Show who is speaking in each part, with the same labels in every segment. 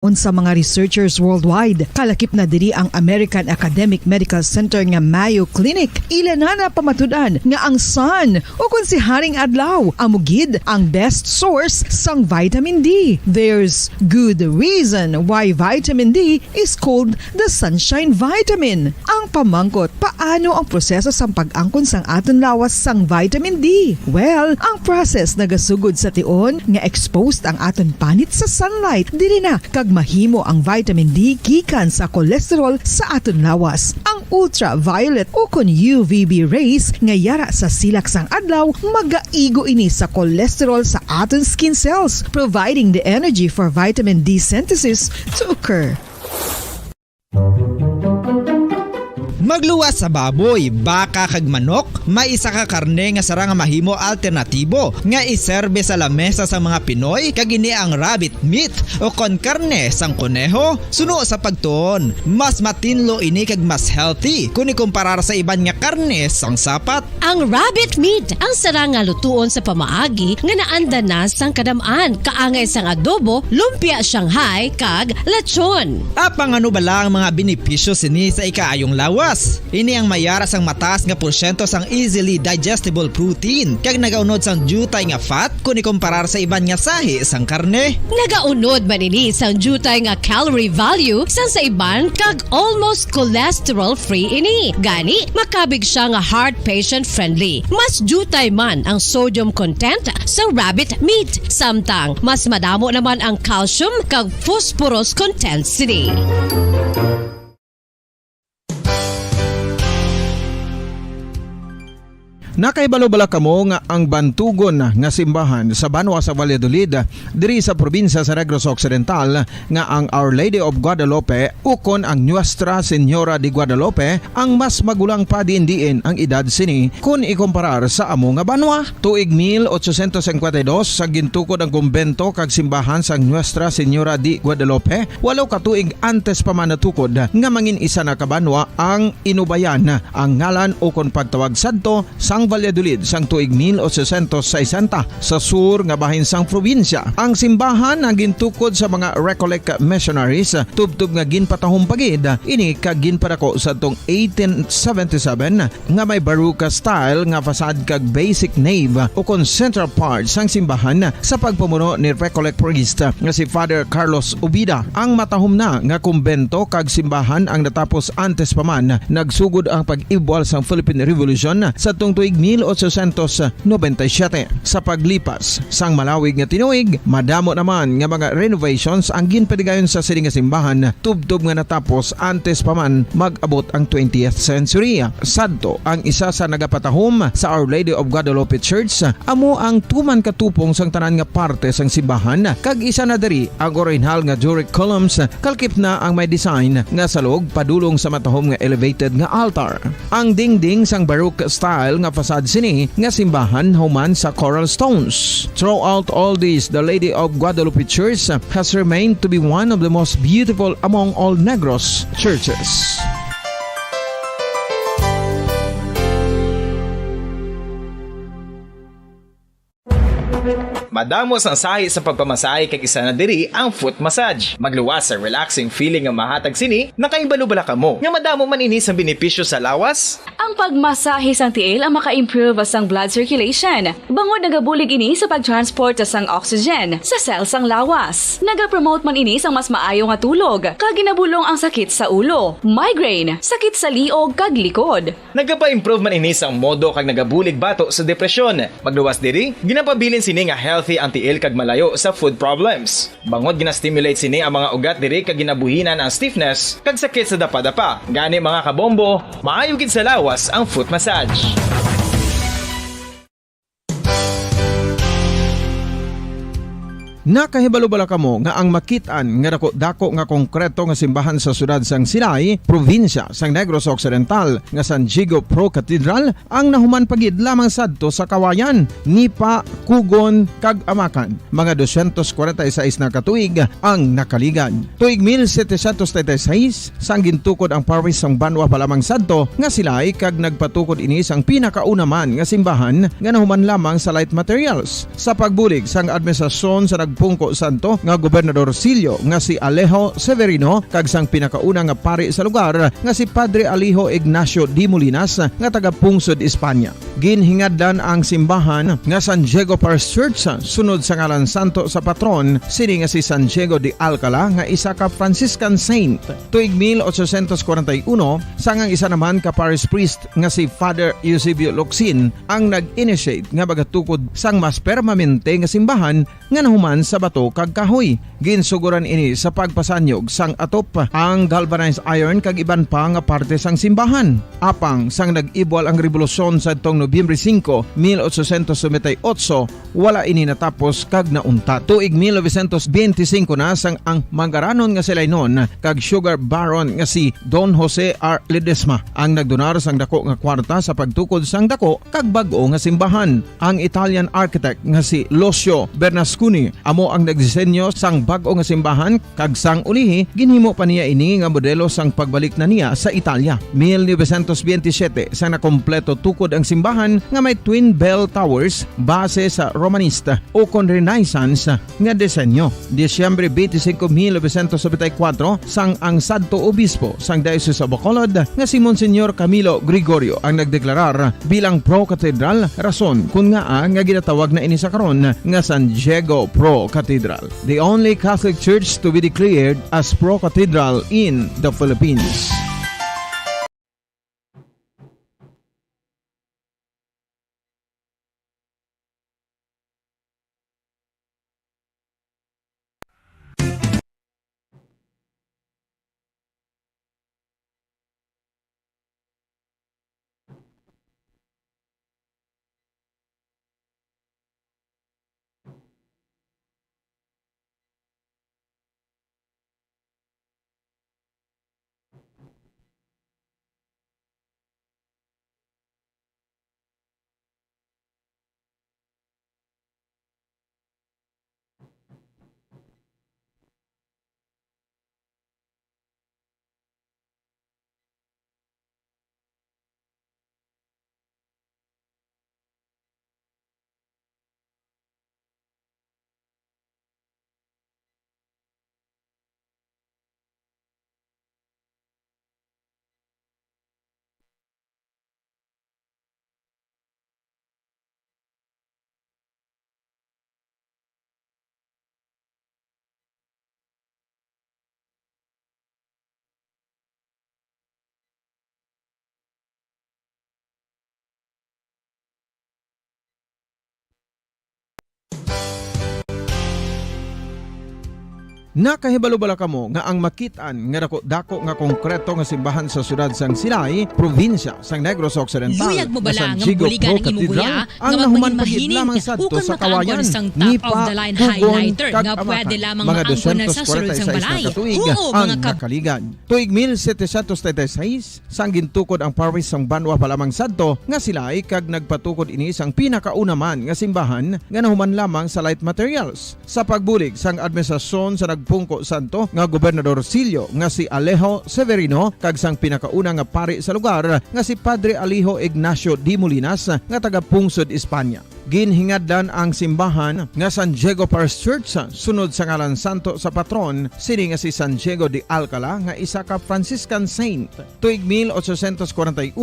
Speaker 1: Unsa mga researchers worldwide, kalakip na diri ang American Academic Medical Center nga Mayo Clinic. Ila na pamatud-an nga ang sun o kung si Haring Adlaw amugid ang best source sang vitamin D. There's good reason why vitamin D is called the sunshine vitamin. Ang pamangkot, paano ang proseso sang pag-angkon sang aton lawas sang vitamin D? Well, ang process nagasugod sa tion nga exposed ang aton panit sa sunlight. Diri na kag mahimo ang vitamin D gikan sa cholesterol sa aton lawas. Ang ultraviolet o kon UVB rays nga yara sa silak sang adlaw magaigo ini sa cholesterol sa aton skin cells, providing the energy for vitamin D synthesis to occur.
Speaker 2: Magluwas sa baboy, baka kag manok, may isa ka karne nga sara nga mahimo alternatibo nga iserbe sa lamesa sa mga Pinoy kag ini ang rabbit meat o kon karne sang kuneho. Suno sa pagtuon, mas matinlo ini kag mas healthy kung ikumparar sa iban nga karne sang sapat.
Speaker 3: Ang rabbit meat ang sara nga lutuon sa pamaagi nga naanda na sang kadamaan, kaangay sang adobo, lumpia Shanghai kag lechon.
Speaker 2: Apang ano bala ang mga benepisyo sini sa ikaayong lawas? Ini ang mayara sang mataas nga porsyento sang easily digestible protein kag nagaunod sang jutay nga fat kung ikumparar sa iban nga sahi sang karne.
Speaker 3: Nagaunod man ini sang jutay nga calorie value sang sa iban kag almost cholesterol free ini. Gani makabig siya nga heart patient friendly. Mas jutay man ang sodium content sa rabbit meat, samtang mas madamo naman ang calcium kag phosphorus content sini.
Speaker 4: Nakaibalo-bala kamo nga ang bantugon nga simbahan sa Banwa sa Valladolid diri sa probinsya sa Negros Occidental nga ang Our Lady of Guadalupe ukon ang Nuestra Señora de Guadalupe ang mas magulang pa diin ang edad sini kung ikumparar sa amo nga banwa. Tuig 1852 sa gintukod ang kumbento kag simbahan sang Nuestra Señora de Guadalupe. Walo ka tuig antes pa man natukod nga mangin isa na kabanwa ang inubayan ang ngalan ukon pagtawag sadto sang Valladolid sang tuig 1860 sa sur nga bahin sang probinsya. Ang simbahan ang gintukod sa mga Recollect missionaries tubtub nga ginpatahong pagid ini kag ginpadako sa tong 1877 nga may baroque style nga fasad kag basic nave o kon central part sang simbahan sa pagpamuno ni Recollect priest nga si Father Carlos Ubida. Ang matahom na nga kumbento kag simbahan ang natapos antes pa man nagsugod ang pag-ibwal sang Philippine Revolution sa tong tuig 1897. Sa paglipas sang malawig nga tinuig, madamo naman nga mga renovations ang ginpadigayon sa sining nga simbahan tubtob nga natapos antes pa man mag-abot ang 20th century. Sadto ang isa sa nagapatahom sa Our Lady of Guadalupe Church, amo ang tuman katupong sang tanan nga parte sang simbahan kag isa na diri ang original nga Doric columns kalkip na ang may design nga salog padulong sa matahom nga elevated nga altar. Ang dingding sang baroque style nga fasad sini nga simbahan human sa coral stones. Throughout all this, the Lady of Guadalupe Church has remained to be one of the most beautiful among all Negros churches.
Speaker 5: Madamos ang sahi sa pagpamasahe kag isa na diri ang foot massage. Magluwas sa relaxing feeling nga mahatag sini, nakaibalo-bala ka mo. Nga madamo man ini sa benepisyo sa lawas.
Speaker 6: Ang pagmasahe sang tiil ang maka-improve sang blood circulation. Bangod nagabulig ini sa pagtransport sang oxygen sa cells sang lawas. Nagapromote man ini sang mas maayo nga tulog, kag ginabulong ang sakit sa ulo, migraine, sakit sa liog kag likod.
Speaker 5: Nagapa-improve man ini sang modo kag nagabulig bato sa depresyon. Magluwas diri, ginapabilin sini nga healthy ang tiil kag malayo sa food problems. Bangod gina-stimulate sini ang mga ugat diri kag ginabuhinan ang stiffness kag sakit sa dapa-dapa. Gani mga kabombo, maayo gid sa lawas ang foot massage.
Speaker 4: Nakahibalo-bala kamo nga ang makitaan nga dako nga konkreto nga simbahan sa sudad sang Sinay, probinsya sang Negros Occidental nga San Diego Pro Cathedral ang nahuman pagid lamang sadto sa Kawayan, Nipa, Kugon kag Amakan. Mga 246 na katuig ang nakaligan. Tuig 1736 sang gintukod ang parish sang Banwa pa lamang sadto nga Silay kag nagpatukod ini sang pinakauna man nga simbahan nga nahuman lamang sa light materials. Sa pagbulig sang administrasyon sa nagpungko santo nga gobernador Silio nga si Alejo Severino kag sang pinakauna nga pari sa lugar nga si Padre Alijo Ignacio D. Molinas nga taga Pungsod, Espanya. Ginhingadlan ang simbahan nga San Diego Parish Church sunod sa ngalan santo sa patron sini nga si San Diego de Alcala nga isa ka Franciscan saint. Tuig 1841 sangang isa naman ka parish priest nga si Father Eusebio Locsin ang nag-initiate nga bagatukod sang mas permanente nga simbahan nga nahuman sa bato kag kahoy. Ginsuguran ini sa pagpasanyog sang atop ang galvanized iron kag iban pa nga parte sang simbahan. Apang sang nag-ibwal ang revolusyon sa tong Nobyembre 5, 1898, wala ini natapos kag naunta. Tuig 1925 na sang ang mangaranon nga sila noon kag sugar baron nga si Don Jose R. Ledesma ang nagdonar sang dako nga kwarta sa pagtukod sang dako kag bag-o nga simbahan. Ang Italian architect nga si Lucio Bernasconi amo ang nagdisenyo sang bag-o nga simbahan kag sang ulihi ginhimo pa niya ini nga modelo sang pagbalik na niya sa Italia. 1927 sang nakompleto tukod ang simbahan nga may twin bell towers base sa Romanista o kon Renaissance nga disenyo. Disyembre 25, 1974 sang ang Santo Obispo sang Diocese of Bacolod nga si Monsignor Camilo Gregorio ang nagdeklarar bilang pro-cathedral, rason kung nga ginatawag na ini sa karon nga San Diego Pro-Cathedral, the only Catholic Church to be declared as pro-cathedral in the Philippines. Nakahibalo-bala kamo nga ang makitaan nga dako nga konkreto nga simbahan sa syudad sang Silay, probinsya sang Negros Occidental.
Speaker 7: Luyag mo bala nga
Speaker 4: Santiago
Speaker 7: buligan ang imong buya
Speaker 4: ang
Speaker 7: nga
Speaker 4: nahuman
Speaker 7: magmahining
Speaker 4: lamang sadto
Speaker 7: ukon
Speaker 4: sa kawayan.
Speaker 7: makaangkon sang top of the line highlighter nga pwede lamang
Speaker 4: mga
Speaker 7: maangkon na sa sulod sang
Speaker 4: 246
Speaker 7: balay.
Speaker 4: na katuig
Speaker 7: Oo,
Speaker 4: ang
Speaker 7: mga
Speaker 4: nakaligan. Tuig 1736 sang gintukod ang parish sang Banwa pa lamang sadto nga Silay kag nagpatukod ini sang pinakaunaman nga simbahan nga nahuman lamang sa light materials. Sa pagbulig sang administrasyon sa nagpungko santo nga gobernador Silio nga si Alejo Severino kag sang pinakauna nga pari sa lugar nga si Padre Alijo Ignacio D. Molinas nga taga Pungsod, Espanya. Ginhingadlan ang simbahan nga San Diego Parish Church sunod sa ngalan santo sa patron sini nga si San Diego de Alcala nga isa ka Franciscan saint. Tuig 1841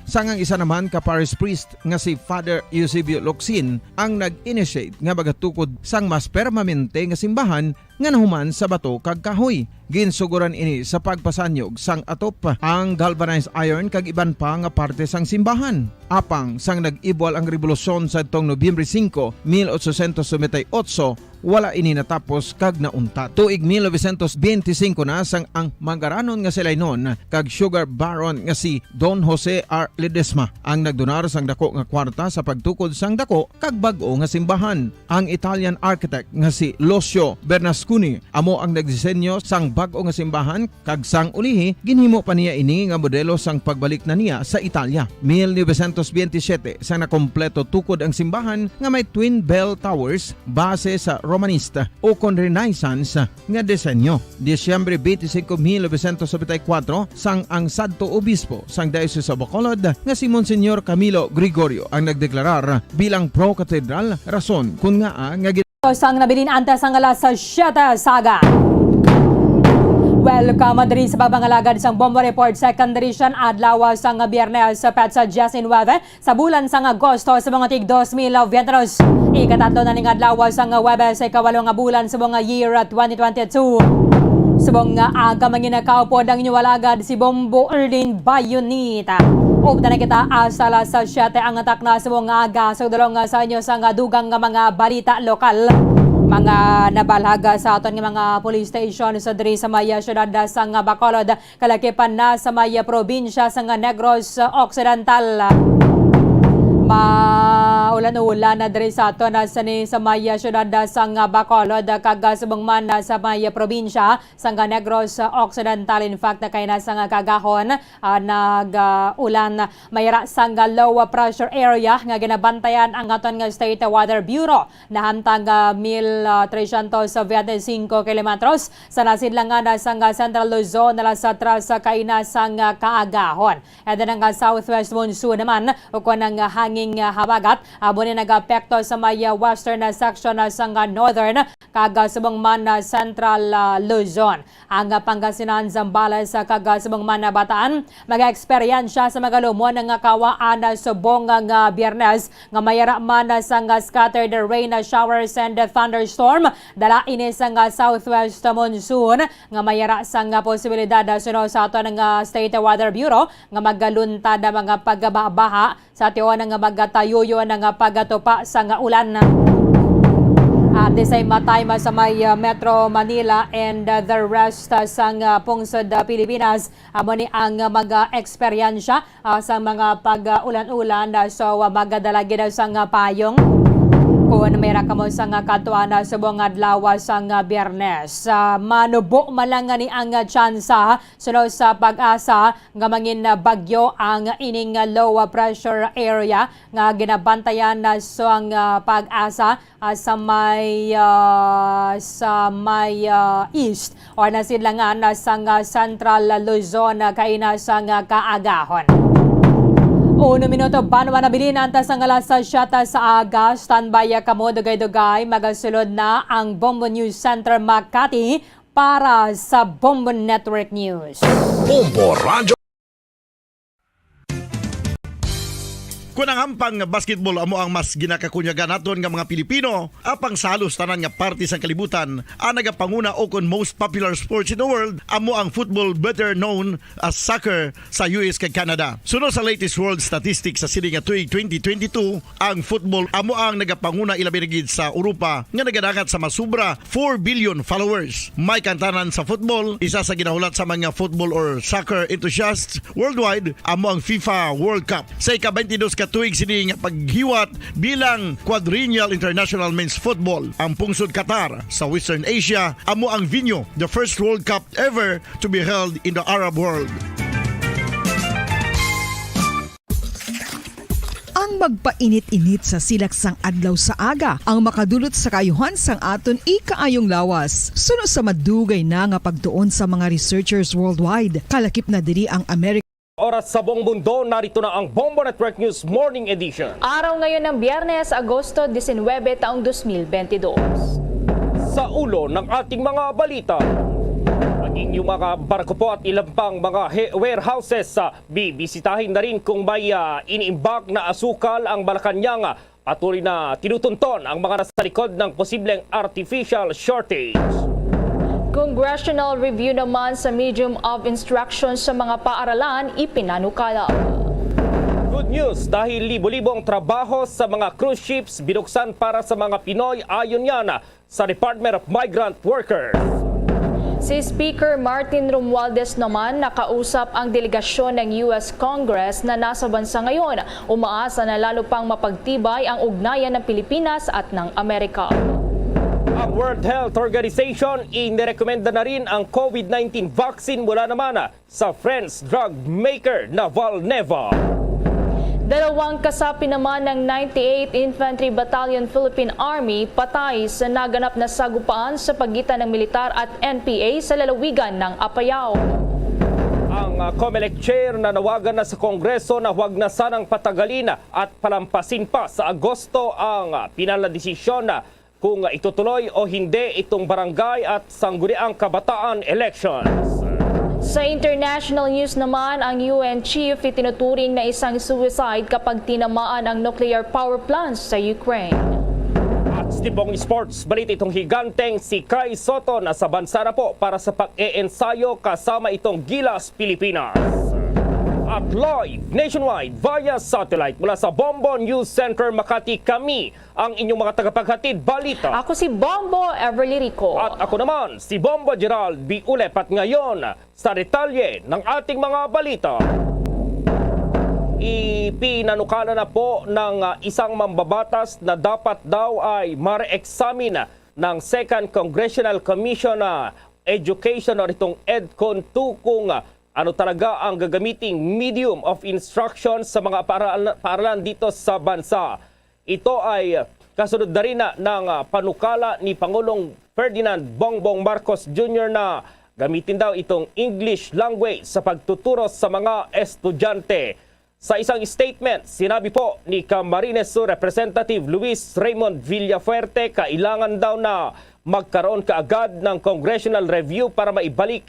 Speaker 4: sangang isa naman ka parish priest nga si Father Eusebio Locsin ang nag-initiate nga bagatukod sang mas permanente nga simbahan nga nahuman sa bato kag kahoy. Ginsuguran ini sa pagpasanyog sang atop ang galvanized iron kag iban pa nga parte sang simbahan. Apang sang nag-ibwal ang revolusyon sa tong Nobyembre 5, 1898, wala ini natapos kag naunta. Tuig 1925 na sang ang mangaranon nga sila noon kag sugar baron nga si Don Jose R. Ledesma ang nagdonar sang dako nga kwarta sa pagtukod sang dako kag bag-o nga simbahan. Ang Italian architect nga si Lucio Bernasconi amo ang nagdisenyo sang bag-o nga simbahan kag sang ulihi ginhimo pa niya ini nga modelo sang pagbalik na niya sa Italia. 1927 sang nakompleto tukod ang simbahan nga may twin bell towers base sa Romanista o kon Renaissance nga disenyo. Disyembre 25, 1974 sang ang Santo Obispo sang Diocese of Bacolod nga si Monsignor Camilo Gregorio ang nagdeklarar bilang pro-cathedral, rason kung nga
Speaker 8: Sang nabilin antes ang alas 7 saga. Welcome diri sa pabangalagad sang Bombo Report Second Edition adlaw sang Biyernes sa petsa 19 sa bulan sang Agosto sa mga tig 2022. Ikatatlo na ning adlaw sang Webes sa ikawalong bulan sa mga year 2022. Subong aga manginakaupod ang inyong si Bombo Erlin Bayonita. Ug na kita asa alas 7 ang atak na subong aga sa dalong sa inyo sang dugang nga mga balita lokal. Mga nabalaga sa aton nga mga police station sa diri sa Maya syudad sang Bacolod kalakipan na sa Maya probinsya sang Negros Occidental. Maulan-ulan na diri sa aton sa Maya syudad sang Bacolod kag subong man sa Maya probinsya sang Negros Occidental. In fact kay na sang kagahon nag-ulan mayra sang low pressure area nga ginabantayan ang aton nga State Weather Bureau nahantang 1,325 kilometros sa nasidlangan sang Central Luzon alas 3 kay na sang kaagahon. And then ang southwest monsoon naman ukon ang hanging habagat abo ni nag-apekto sa may western section sang northern kag subong man central Luzon. Ang Pangasinan, Zambales kag subong man Bataan mag-eksperyensya sa magalumon nga kawaan subong nga Biyernes nga mayara man sang scattered rain showers and thunderstorm dala ini sang southwest monsoon nga mayara sang posibilidad suno sa aton nga State Weather Bureau nga magaluntad mga pagbabaha sa tiwan nga magatayuyo nga pagatupa sa nga ulan. At the same time sa may Metro Manila and the rest sang pungsod Pilipinas amo ni ang mag-eksperyensya sa mga pag-ulan-ulan so magadalagi daw sang payong kung mayra kamo sang katuan subong adlaw sang Biyernes. Manubo malang ni ang tsansa suno sa pag-asa nga mangin bagyo ang ining low pressure area nga ginabantayan so ang pag-asa sa may east or nasidlangan sang Central Luzon kay na sang kaagahon. 1 minuto banwa na bilin antas ang alas 7 sa aga. Standby kamo dugay-dugay magasulod na ang Bombo News Center Makati para sa Bombo Network News.
Speaker 9: Bombo Radio. Kung ang ampang basketball amo ang mas ginakakunyagan naton nga mga Pilipino, apang salos tanan nga parte sa kalibutan, ang nagapanguna o kon most popular sports in the world, amo ang football better known as soccer sa US kag Canada. Suno sa latest world statistics sa sini nga tuig 2022, ang football amo ang nagapanguna ilabi na gid sa Europa nga nagadagat sa masubra 4 billion followers. May kantanan sa football, isa sa ginahulat sa mga football or soccer enthusiasts worldwide, amo ang FIFA World Cup. Sa ika-22 ka tuig sini nga paghiwat bilang quadrennial international men's football. Ang pungsod Qatar sa Western Asia amo ang venue, the first World Cup ever to be held in the Arab world.
Speaker 1: Ang magpainit-init sa silaksang adlaw sa aga ang makadulot sa kayuhan sang aton ikaayong lawas. Suno sa madugay na nga pagtuon sa mga researchers worldwide, kalakip na diri ang American
Speaker 10: Oras sa buong mundo, narito na ang Bombo Network News Morning Edition.
Speaker 11: Araw ngayon ng Biyernes, Agosto 19, taong 2022.
Speaker 10: Sa ulo ng ating mga balita, maging yung mga barko po at ilang pang mga warehouses bibisitahin na rin kung may iniimbak na asukal ang Malacanang. Patuloy na tinutunton ang mga nasa likod ng posibleng artificial shortage.
Speaker 11: Congressional review naman sa medium of instruction sa mga paaralan ipinanukala.
Speaker 10: Good news dahil libo-libong trabaho sa mga cruise ships binuksan para sa mga Pinoy ayon yan sa Department of Migrant Workers.
Speaker 11: Si Speaker Martin Romualdez naman nakausap ang delegasyon ng US Congress na nasa bansa ngayon. Umaasa na lalo pang mapagtibay ang ugnayan ng Pilipinas at ng Amerika.
Speaker 10: Ang World Health Organization inirekomenda na rin ang COVID-19 vaccine mula naman sa French drug maker na Valneva.
Speaker 11: Dalawang kasapi naman ng 98th Infantry Battalion Philippine Army patay sa naganap na sagupaan sa pagitan ng militar at NPA sa lalawigan ng Apayao.
Speaker 10: Ang COMELEC chair na nawagan na sa Kongreso na huwag na sanang patagalin at palampasin pa sa Agosto ang pinal na desisyon kung itutuloy o hindi itong barangay at sangguniang kabataan elections.
Speaker 11: Sa international news naman, ang UN chief itinuturing na isang suicide kapag tinamaan ang nuclear power plants sa Ukraine.
Speaker 10: At Stipong Sports, balita itong higanteng si Kai Soto na sa bansa na po para sa pag-e-ensayo kasama itong Gilas Pilipinas. At live nationwide via satellite mula sa Bombo News Center Makati, kami ang inyong mga tagapaghatid balita.
Speaker 11: Ako si Bombo Everly Rico.
Speaker 10: At ako naman si Bombo Gerald B. Ulep, at ngayon sa detalye ng ating mga balita. Ipinanukala na po ng isang mambabatas na dapat daw ay ma-re-examine ng Second Congressional Commission na Education o itong EDCON 2 kung ano talaga ang gagamiting medium of instruction sa mga paaralan dito sa bansa. Ito ay kasunod na rin ng panukala ni Pangulong Ferdinand Bongbong Marcos Jr. na gamitin daw itong English language sa pagtuturo sa mga estudyante. Sa isang statement, sinabi po ni Camarines Sur Representative Luis Raymond Villafuerte, kailangan daw na magkaroon kaagad ng congressional review para maibalik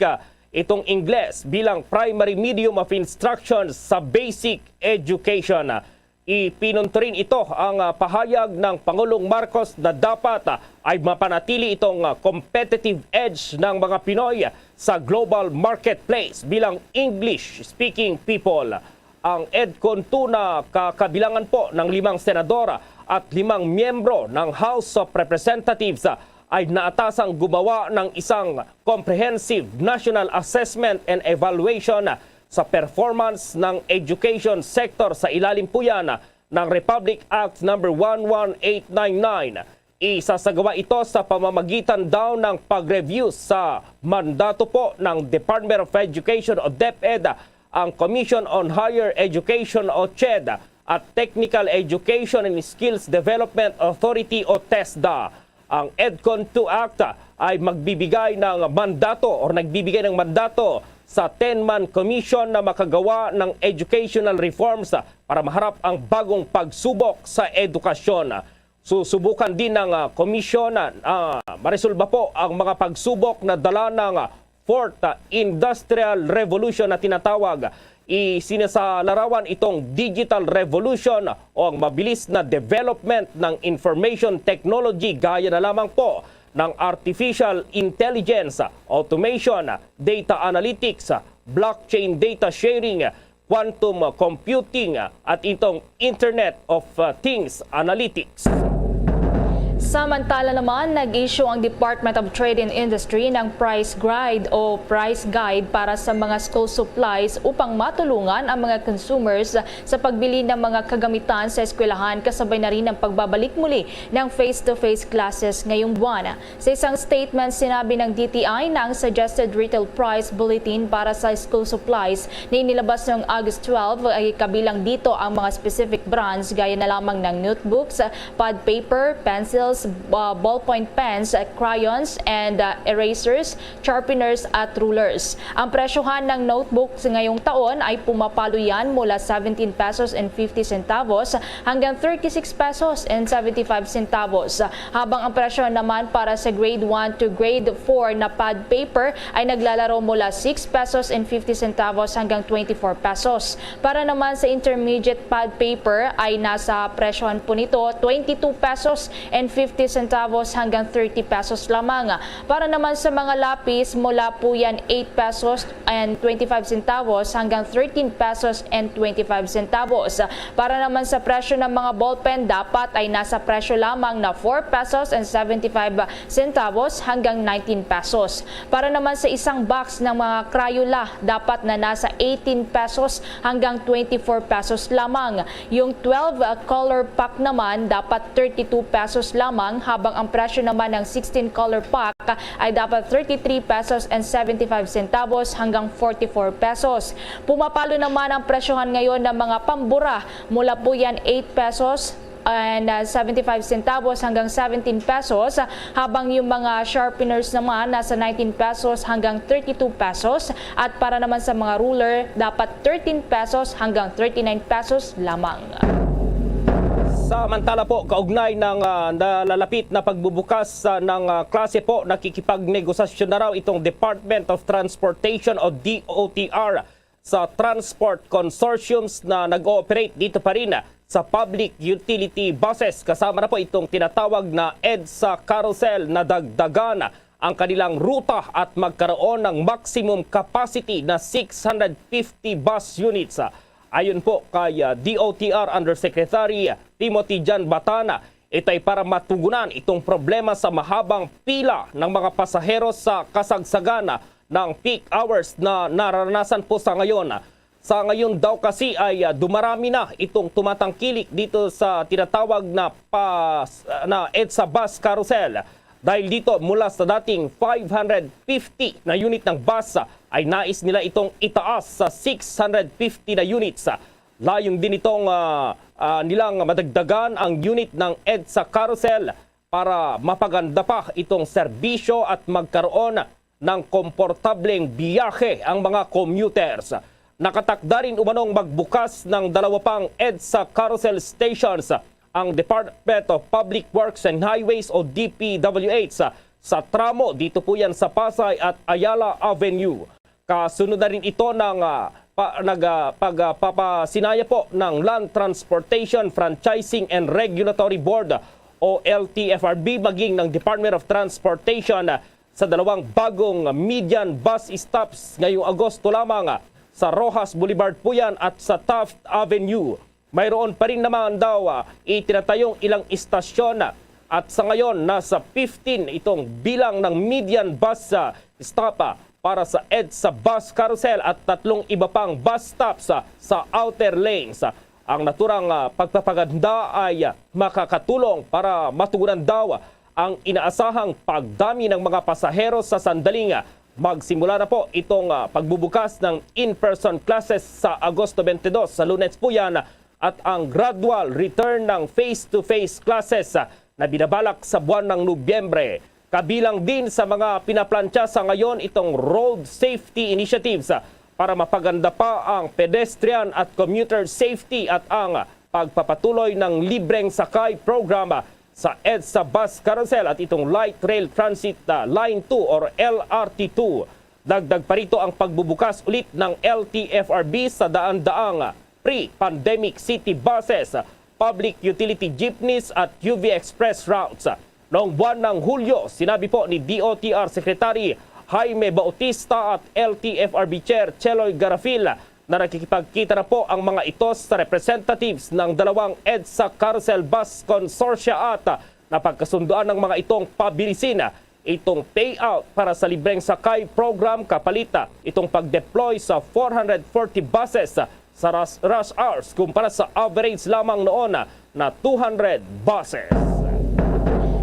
Speaker 10: itong Ingles bilang primary medium of instruction sa basic education. Ipinunto rin ito ang pahayag ng Pangulong Marcos na dapat ay mapanatili itong competitive edge ng mga Pinoy sa global marketplace bilang English-speaking people. Ang EDCON 2 na kakabilangan po ng 5 senador at 5 miyembro ng House of Representatives ay naatasang gumawa ng isang comprehensive national assessment and evaluation sa performance ng education sector sa ilalim po yan ng Republic Act No. 11899. Isasagawa ito sa pamamagitan daw ng pag-review sa mandato po ng Department of Education o DepEd, ang Commission on Higher Education o CHED at Technical Education and Skills Development Authority o TESDA. Ang EDCON 2 Act ay magbibigay ng mandato o nagbibigay ng mandato sa 10-man commission na makagawa ng educational reforms para maharap ang bagong pagsubok sa edukasyon. Susubukan din ng komisyon na maresolba po ang mga pagsubok na dala ng Fourth Industrial Revolution na tinatawag. Isinasalarawan itong digital revolution o ang mabilis na development ng information technology gaya na lamang po ng artificial intelligence, automation, data analytics, blockchain data sharing, quantum computing at itong Internet of Things analytics.
Speaker 11: Samantala naman, nag-issue ang Department of Trade and Industry ng price guide o price guide para sa mga school supplies upang matulungan ang mga consumers sa pagbili ng mga kagamitan sa eskwelahan, kasabay na rin ang pagbabalik muli ng face-to-face classes ngayong buwan. Sa isang statement, sinabi ng DTI na ang suggested retail price bulletin para sa school supplies na inilabas noong August 12 ay kabilang dito ang mga specific brands gaya na lamang ng notebooks, pad paper, pencils, ballpoint pens, crayons, and erasers, sharpeners at rulers. Ang presyohan ng notebooks ngayong taon ay pumapalo yan mula 17 pesos and 50 centavos hanggang 36 pesos and 75 centavos. Habang ang presyo naman para sa grade 1 to grade 4 na pad paper ay naglalaro mula 6 pesos and 50 centavos hanggang 24 pesos. Para naman sa intermediate pad paper ay nasa presyohan po nito 22 pesos and 50 centavos hanggang 30 pesos lamang. Para naman sa mga lapis, mula po yan 8 pesos and 25 centavos hanggang 13 pesos and 25 centavos. Para naman sa presyo ng mga ballpen, dapat ay nasa presyo lamang na 4 pesos and 75 centavos hanggang 19 pesos. Para naman sa isang box ng mga Crayola, dapat na nasa 18 pesos hanggang 24 pesos lamang. Yung 12 color pack naman, dapat 32 pesos lamang, habang ang presyo naman ng 16 color pack ay dapat 33 pesos and 75 centavos hanggang 44 pesos. Pumapalo naman ang presyohan ngayon ng mga pambura, mula po yan 8 pesos and 75 centavos hanggang 17 pesos, habang yung mga sharpeners naman nasa 19 pesos hanggang 32 pesos, at para naman sa mga ruler dapat 13 pesos hanggang 39 pesos lamang.
Speaker 10: Samantala po, kaugnay ng nalalapit na pagbubukas ng klase po, nakikipagnegosasyon na raw itong Department of Transportation o DOTR sa transport consortiums na nag-ooperate dito pa rin sa public utility buses. Kasama na po itong tinatawag na EDSA Carousel na dagdagan ang kanilang ruta at magkaroon ng maximum capacity na 650 bus units. Ayon po kay DOTR Undersecretary Timothy Jan Batana, ito ay para matugunan itong problema sa mahabang pila ng mga pasahero sa kasagsagan ng peak hours na nararanasan po sa ngayon. Sa ngayon daw kasi ay dumarami na itong tumatangkilik dito sa tinatawag na EDSA Bus Carousel. Dahil dito mula sa dating 550 na unit ng bus ay nais nila itong itaas sa 650 na units. Layong din itong nilang madagdagan ang unit ng EDSA Carousel para mapaganda pa itong serbisyo at magkaroon ng komportableng biyahe ang mga commuters. Nakatakda rin umanong magbukas ng 2 pang EDSA Carousel stations ang Department of Public Works and Highways o DPWH sa tramo dito po yan sa Pasay at Ayala Avenue. Kasunod na rin ito ng pagpapasinaya po ng Land Transportation Franchising and Regulatory Board o LTFRB maging ng Department of Transportation sa 2 bagong median bus stops ngayong Agosto lamang sa Rojas Boulevard po yan at sa Taft Avenue. Mayroon pa rin naman daw itinatayong ilang istasyon at sa ngayon nasa 15 itong bilang ng median bus stop para sa EDSA Bus Carousel at 3 iba pang bus stops sa outer lanes. Ang naturang pagpapaganda ay makakatulong para matugunan daw ang inaasahang pagdami ng mga pasahero sa sandaling magsimula na po itong pagbubukas ng in-person classes sa Agosto 22 sa Lunes po yan at ang gradual return ng face-to-face classes na binabalak sa buwan ng Nobyembre. Kabilang din sa mga pinaplantsa sa ngayon itong road safety initiatives para mapaganda pa ang pedestrian at commuter safety at ang pagpapatuloy ng libreng sakay program sa EDSA Bus Carousel at itong Light Rail Transit Line 2 or LRT2. Dagdag pa rito ang pagbubukas ulit ng LTFRB sa daan-daang pre-pandemic city buses, public utility jeepneys at UV Express routes. Noong buwan ng Hulyo, sinabi po ni DOTR Secretary Jaime Bautista at LTFRB Chair Cheloy Garafil na nakikipagkita na po ang mga ito sa representatives ng 2 EDSA Carousel Bus Consortia at napagkasunduan ng mga itong pabilisin itong payout para sa libreng sakay program kapalita itong pag-deploy sa 440 buses sa rush hours kumpara sa average lamang noon na 200 buses.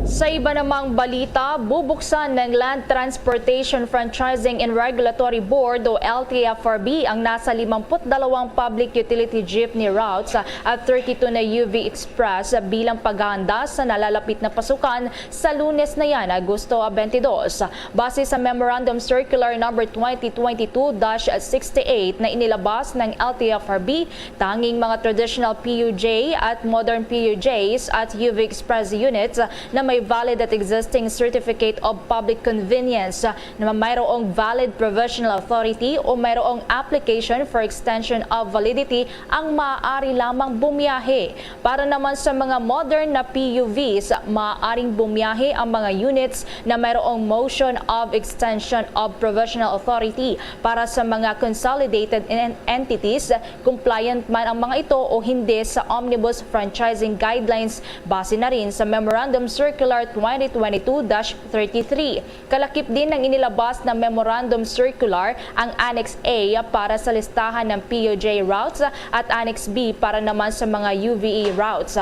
Speaker 11: Sa iba namang balita, bubuksan ng Land Transportation Franchising and Regulatory Board o LTFRB ang nasa 52 public utility jeepney routes at 32 na UV Express bilang paghahanda sa nalalapit na pasukan sa Lunes na yan, Agosto 22. Base sa Memorandum Circular No. 2022-68 na inilabas ng LTFRB, tanging mga traditional PUJ at modern PUJs at UV Express units na may valid at existing Certificate of Public Convenience na mayroong valid provisional authority o mayroong application for extension of validity ang maaari lamang bumiyahe. Para naman sa mga modern na PUVs, maaaring bumiyahe ang mga units na mayroong motion of extension of provisional authority. Para sa mga consolidated entities, compliant man ang mga ito o hindi sa Omnibus Franchising Guidelines base na rin sa Memorandum Circular 2022-33. Kalakip din ng inilabas na Memorandum Circular ang Annex A para sa listahan ng PUJ routes at Annex B para naman sa mga UVE routes.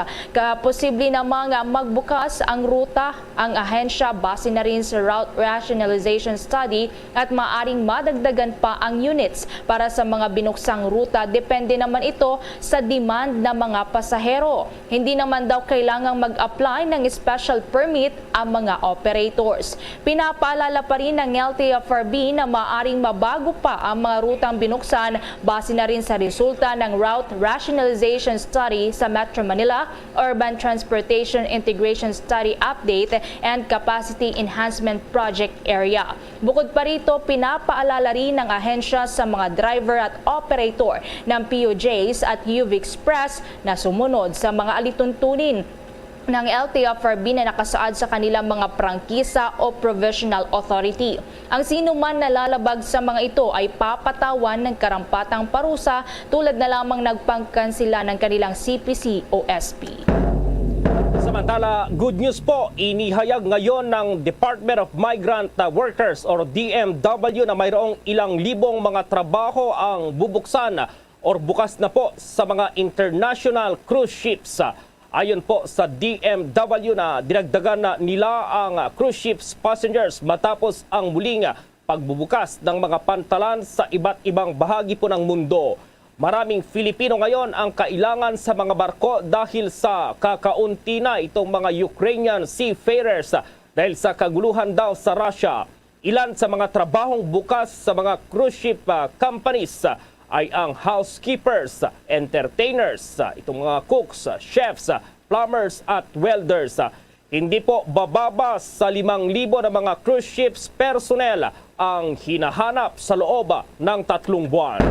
Speaker 11: Posible namang magbukas ang ruta ang ahensya base na rin sa Route Rationalization Study at maaring madagdagan pa ang units para sa mga binuksang ruta. Depende naman ito sa demand ng mga pasahero. Hindi naman daw kailangang mag-apply ng special permit ang mga operators. Pinapaalala pa rin ng LTFRB na maaaring mabago pa ang mga rutang binuksan base na rin sa resulta ng Route Rationalization Study sa Metro Manila, Urban Transportation Integration Study Update and Capacity Enhancement Project Area. Bukod pa rito, pinapaalala rin ng ahensya sa mga driver at operator ng POJs at UV Express na sumunod sa mga alituntunin ng LTFRB na nakasaad sa kanilang mga prangkisa o provisional authority. Ang sino man na lalabag sa mga ito ay papatawan ng karampatang parusa tulad na lamang nagpangkansila ng kanilang CPC o SP.
Speaker 10: Samantala, good news po, inihayag ngayon ng Department of Migrant Workers or DMW na mayroong ilang libong mga trabaho ang bubuksan or bukas na po sa mga international cruise ships. Ayon po sa DMW na dinagdagan na nila ang cruise ships passengers matapos ang muling pagbubukas ng mga pantalan sa iba't ibang bahagi po ng mundo. Maraming Filipino ngayon ang kailangan sa mga barko dahil sa kakaunti na itong mga Ukrainian seafarers dahil sa kaguluhan daw sa Russia. Ilan sa mga trabahong bukas sa mga cruise ship companies ay ang housekeepers, entertainers, itong mga cooks, chefs, plumbers at welders. Hindi po bababa sa 5,000 na mga cruise ships personnel ang hinahanap sa loob ng 3 buwan.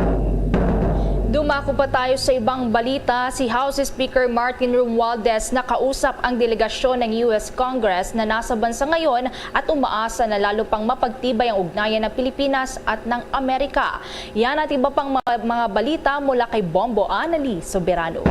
Speaker 11: Dumako pa tayo sa ibang balita. Si House Speaker Martin Romualdez nakausap ang delegasyon ng US Congress na nasa bansa ngayon at umaasa na lalo pang mapagtibay ang ugnayan ng Pilipinas at ng Amerika. Yan at iba pang mga balita mula kay Bombo Anali Soberano.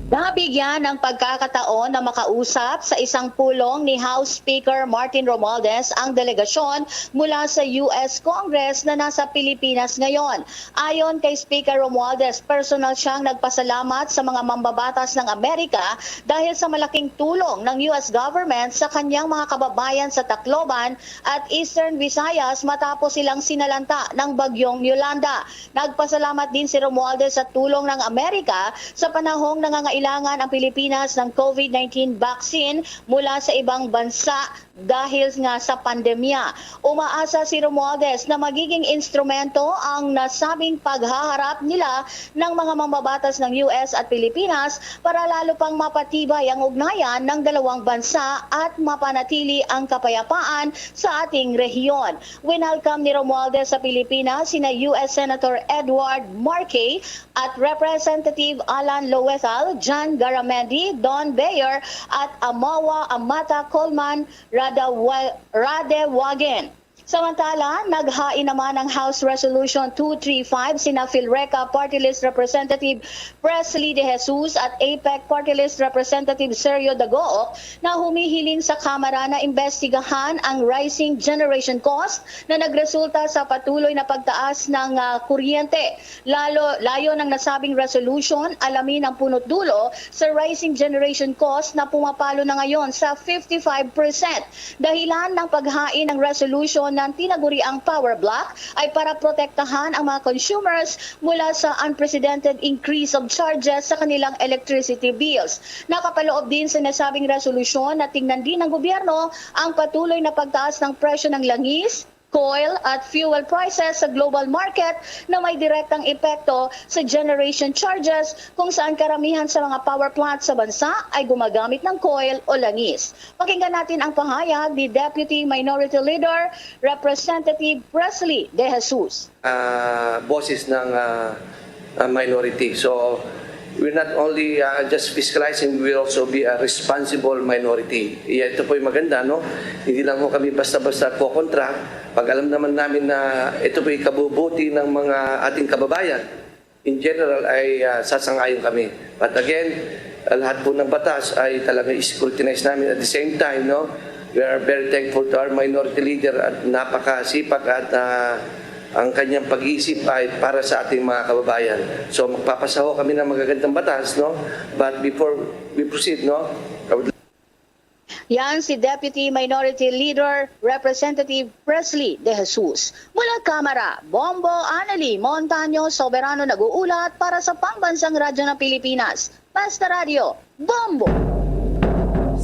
Speaker 12: Nabigyan ng pagkakataon na makausap sa isang pulong ni House Speaker Martin Romualdez ang delegasyon mula sa US Congress na nasa Pilipinas ngayon. Ayon kay Speaker Romualdez, personal siyang nagpasalamat sa mga mambabatas ng Amerika dahil sa malaking tulong ng US government sa kanyang mga kababayan sa Tacloban at Eastern Visayas matapos silang sinalanta ng bagyong Yolanda. Nagpasalamat din si Romualdez sa tulong ng Amerika sa panahong nangangailangan ang Pilipinas ng COVID-19 vaccine mula sa ibang bansa dahil nga sa pandemya. Umaasa si Romualdez na magiging instrumento ang nasabing paghaharap nila ng mga mambabatas ng US at Pilipinas para lalo pang mapatibay ang ugnayan ng dalawang bansa at mapanatili ang kapayapaan sa ating rehiyon. Winelcome ni Romualdez sa Pilipinas sina US Senator Edward Markey at Representative Alan Loethal, John Garamendi, Don Bayer at Amawa Amata Coleman Radewagen. Samantala, naghain naman ng House Resolution 235 sina Philreca Party List Representative Presley De Jesus at APEC Party List Representative Sergio Dagook na humihiling sa Kamara na imbestigahan ang rising generation cost na nagresulta sa patuloy na pagtaas ng kuryente. Layo ng nasabing resolution, alamin ang punot dulo sa rising generation cost na pumapalo na ngayon sa 55%. Dahilan ng paghain ng resolution ng tinaguriang power block ay para protektahan ang mga consumers mula sa unprecedented increase of charges sa kanilang electricity bills. Nakapaloob din sa nasabing resolusyon na tingnan din ng gobyerno ang patuloy na pagtaas ng presyo ng langis, coal at fuel prices sa global market na may direktang epekto sa generation charges kung saan karamihan sa mga power plants sa bansa ay gumagamit ng coal o langis. Pakinggan natin ang pahayag ni Deputy Minority Leader Representative Presley De Jesus.
Speaker 13: Boses ng minority. So we're not only just fiscalizing, we will also be a responsible minority. Ito po yung maganda, no? Hindi lang po kami basta-basta po kontra. Pag alam naman namin na ito po yung kabubuti ng mga ating kababayan, in general ay sasangayon kami. But again, lahat po ng batas ay talaga scrutinize namin. At the same time, no, we are very thankful to our minority leader at napakasipag at ang kanyang pag-iisip ay para sa ating mga kababayan. So magpapasaho kami ng magagandang batas, no? But before we proceed, no,
Speaker 12: Yan si Deputy Minority Leader Representative Presley De Jesus. Mula Kamara, Bombo Anali Montaño Soberano nag-uulat para sa Pambansang Radyo ng Pilipinas. Basta Radio, Bombo!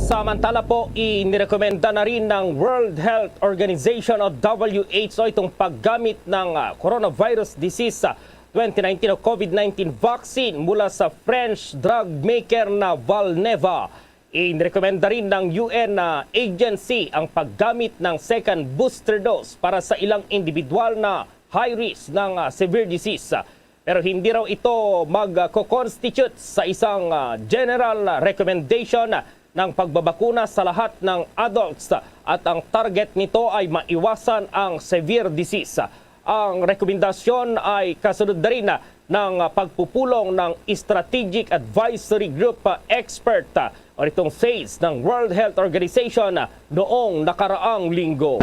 Speaker 10: Samantala po, inirekomenda na rin ng World Health Organization o WHO itong paggamit ng coronavirus disease 2019 o COVID-19 vaccine mula sa French drug maker na Valneva. Inirekomenda rin ng UN agency ang paggamit ng second booster dose para sa ilang individual na high risk ng severe disease. Pero hindi raw ito mag-constitute sa isang general recommendation ng pagbabakuna sa lahat ng adults at ang target nito ay maiwasan ang severe disease. Ang rekomendasyon ay kasunod na rin ng pagpupulong ng Strategic Advisory Group expert o itong phase ng World Health Organization noong nakaraang linggo.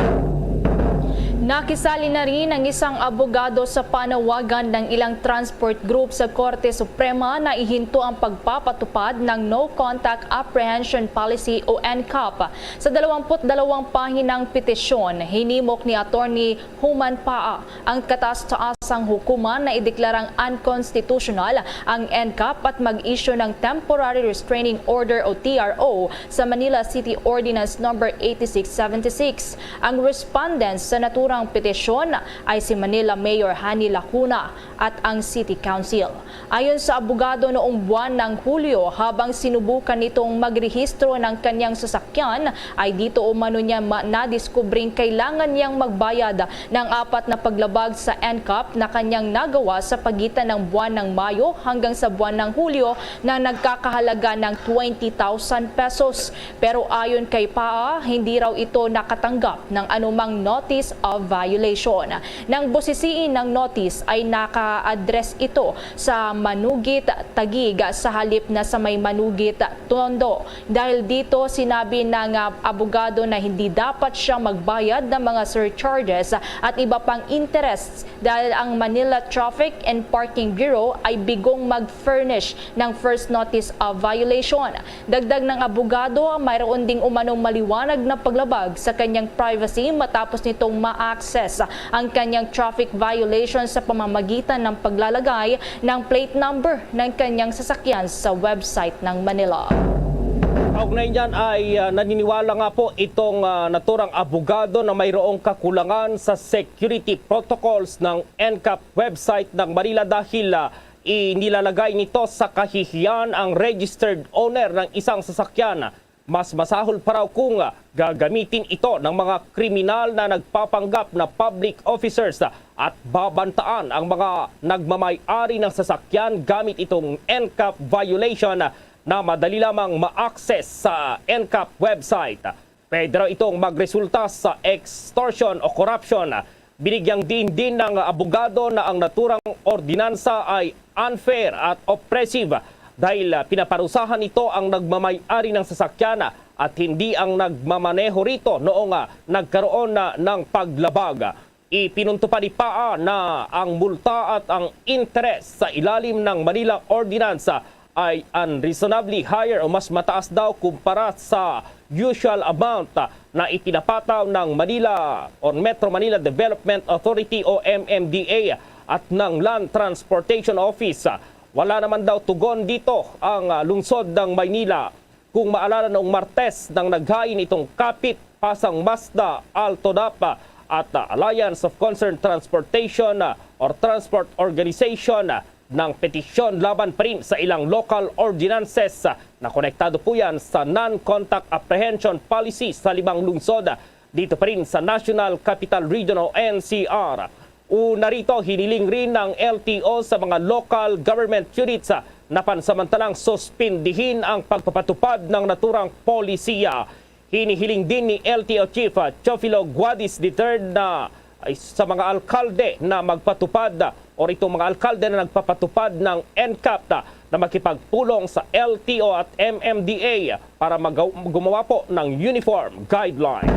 Speaker 11: Nakisali na rin ang isang abogado sa panawagan ng ilang transport group sa Korte Suprema na ihinto ang pagpapatupad ng No Contact Apprehension Policy o NCAP. Sa 22 pahinang petisyon, hinimok ni Attorney Human Paa ang kataas-taasang hukuman na ideklarang unconstitutional ang NCAP at mag-issue ng Temporary Restraining Order o TRO sa Manila City Ordinance No. 8676. Ang respondents sa naturang petisyon ay si Manila Mayor Hani Lacuna at ang City Council. Ayon sa abogado, noong buwan ng Hulyo, habang sinubukan nitong magrehistro ng kanyang sasakyan, ay dito umano niya nadiskubring kailangan niyang magbayad ng 4 na paglabag sa NCAP na kanyang nagawa sa pagitan ng buwan ng Mayo hanggang sa buwan ng Hulyo na nagkakahalaga ng 20,000 pesos. Pero ayon kay Paa, hindi raw ito nakatanggap ng anumang notice of violation. Nang busisiin ng notice ay naka-address ito sa Manugit, Taguig sa halip na sa may Manugit, Tondo. Dahil dito sinabi ng abogado na hindi dapat siya magbayad ng mga surcharges at iba pang interests dahil ang Manila Traffic and Parking Bureau ay bigong mag-furnish ng first notice of violation. Dagdag ng abogado, mayroon ding umanong maliwanag na paglabag sa kanyang privacy matapos nitong ma-access ang kanyang traffic violation sa pamamagitan ng paglalagay ng plate number ng kanyang sasakyan sa website ng Manila.
Speaker 10: Kaugnay niyan ay naniniwala nga po itong naturang abogado na mayroong kakulangan sa security protocols ng NCAP website ng Manila dahil inilalagay nito sa kahihiyan ang registered owner ng isang sasakyan. Mas masahol pa raw kung gagamitin ito ng mga kriminal na nagpapanggap na public officers at babantaan ang mga nagmamay-ari ng sasakyan gamit itong NCAP violation na madali lamang ma-access sa NCAP website. Pwede raw itong magresulta sa extortion o corruption. Binigyang din ng abogado na ang naturang ordinansa ay unfair at oppressive dahil pinaparusahan ito ang nagmamay-ari ng sasakyan at hindi ang nagmamaneho rito noong nagkaroon ng paglabag. Ipinunto pa ni Paa na ang multa at ang interest sa ilalim ng Manila Ordinance ay unreasonably higher o mas mataas daw kumpara sa usual amount na ipinapataw ng Manila o Metro Manila Development Authority o MMDA at ng Land Transportation Office. Wala naman daw tugon dito ang lungsod ng Maynila. Kung maalala noong Martes nang naghain itong Kapit, Pasang Mazda, Alto Dapa at Alliance of Concerned Transportation or Transport Organization ng petisyon laban pa rin sa ilang local ordinances na konektado po yan sa Non-Contact Apprehension Policy sa 5 lungsod dito pa rin sa National Capital Region o NCR. Una rito, hiniling rin ng LTO sa mga local government units na pansamantalang suspindihin ang pagpapatupad ng naturang polisiya. Hinihiling din ni LTO Chief Chofilo Guadis III na sa mga alkalde na magpatupad o itong mga alkalde na nagpapatupad ng NCAP na makipagpulong sa LTO at MMDA para gumawa po ng uniform guidelines.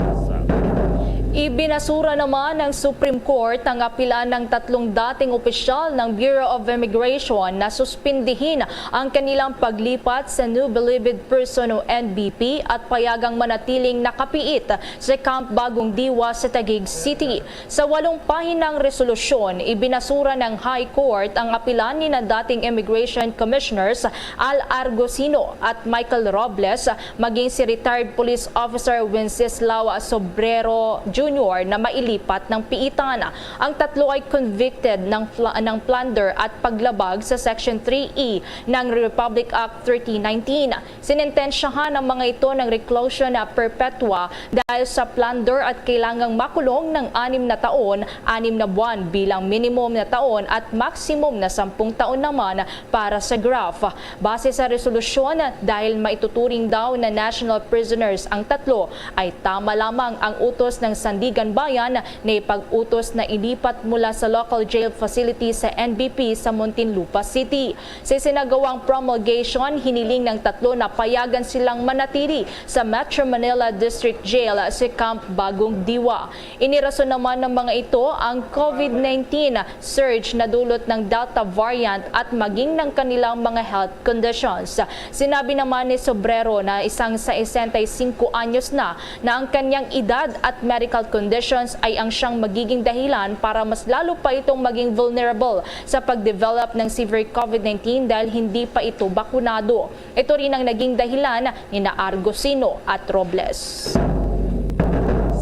Speaker 11: Ibinasura naman ng Supreme Court ang apila ng 3 dating opisyal ng Bureau of Immigration na suspindihin ang kanilang paglipat sa New Bilibid Person o NBP at payagang manatiling nakapiit sa Camp Bagong Diwa sa Taguig City. Sa 8 pahinang resolusyon, ibinasura ng High Court ang apila ni na dating Immigration Commissioners Al Argosino at Michael Robles, maging si retired Police Officer Wenceslao Sobrero Jr. na mailipat ng piitan. Ang 3 ay convicted ng plunder at paglabag sa Section 3E ng Republic Act 1319. Sinentensyahan ang mga ito ng reclusion perpetua dahil sa plunder at kailangang makulong ng 6 na taon, 6 na buwan bilang minimum na taon at maximum na 10 taon naman para sa graft. Base sa resolusyon, dahil maituturing daw na national prisoners ang 3, ay tama lamang ang utos ng Sandigan Bayan na ipag-utos na ilipat mula sa local jail facility sa NBP sa Muntinlupa City. Sa sinagawang promulgation, hiniling ng 3 na payagan silang manatili sa Metro Manila District Jail sa Camp Bagong Diwa. Inirason naman ng mga ito ang COVID-19 surge na dulot ng Delta variant at maging ng kanilang mga health conditions. Sinabi naman ni Sobrero na isang sa 65 anyos na ang kanyang edad at medical conditions ay ang siyang magiging dahilan para mas lalo pa itong maging vulnerable sa pag-develop ng severe COVID-19 dahil hindi pa ito bakunado. Ito rin ang naging dahilan ni Argosino at Robles.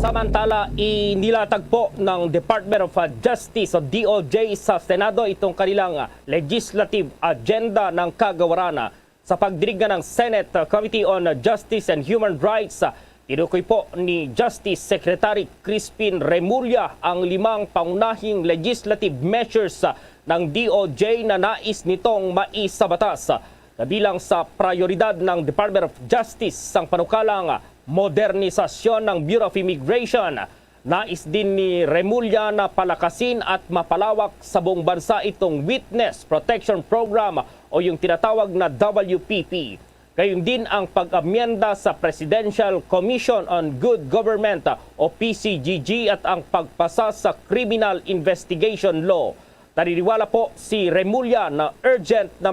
Speaker 10: Samantala, inilatag po ng Department of Justice o DOJ sa Senado itong kanilang legislative agenda ng kagawaran sa pagdinig ng Senate Committee on Justice and Human Rights. Tinukoy po ni Justice Secretary Crispin Remulla ang 5 pangunahing legislative measures ng DOJ na nais nitong maisabatas. Kabilang sa prioridad ng Department of Justice ang panukalang modernisasyon ng Bureau of Immigration. Nais din ni Remulla na palakasin at mapalawak sa buong bansa itong Witness Protection Program o yung tinatawag na WPP. Gayon din ang pag-amyenda sa Presidential Commission on Good Government o PCGG at ang pagpasa sa Criminal Investigation Law. Naniniwala po si Remulla na urgent na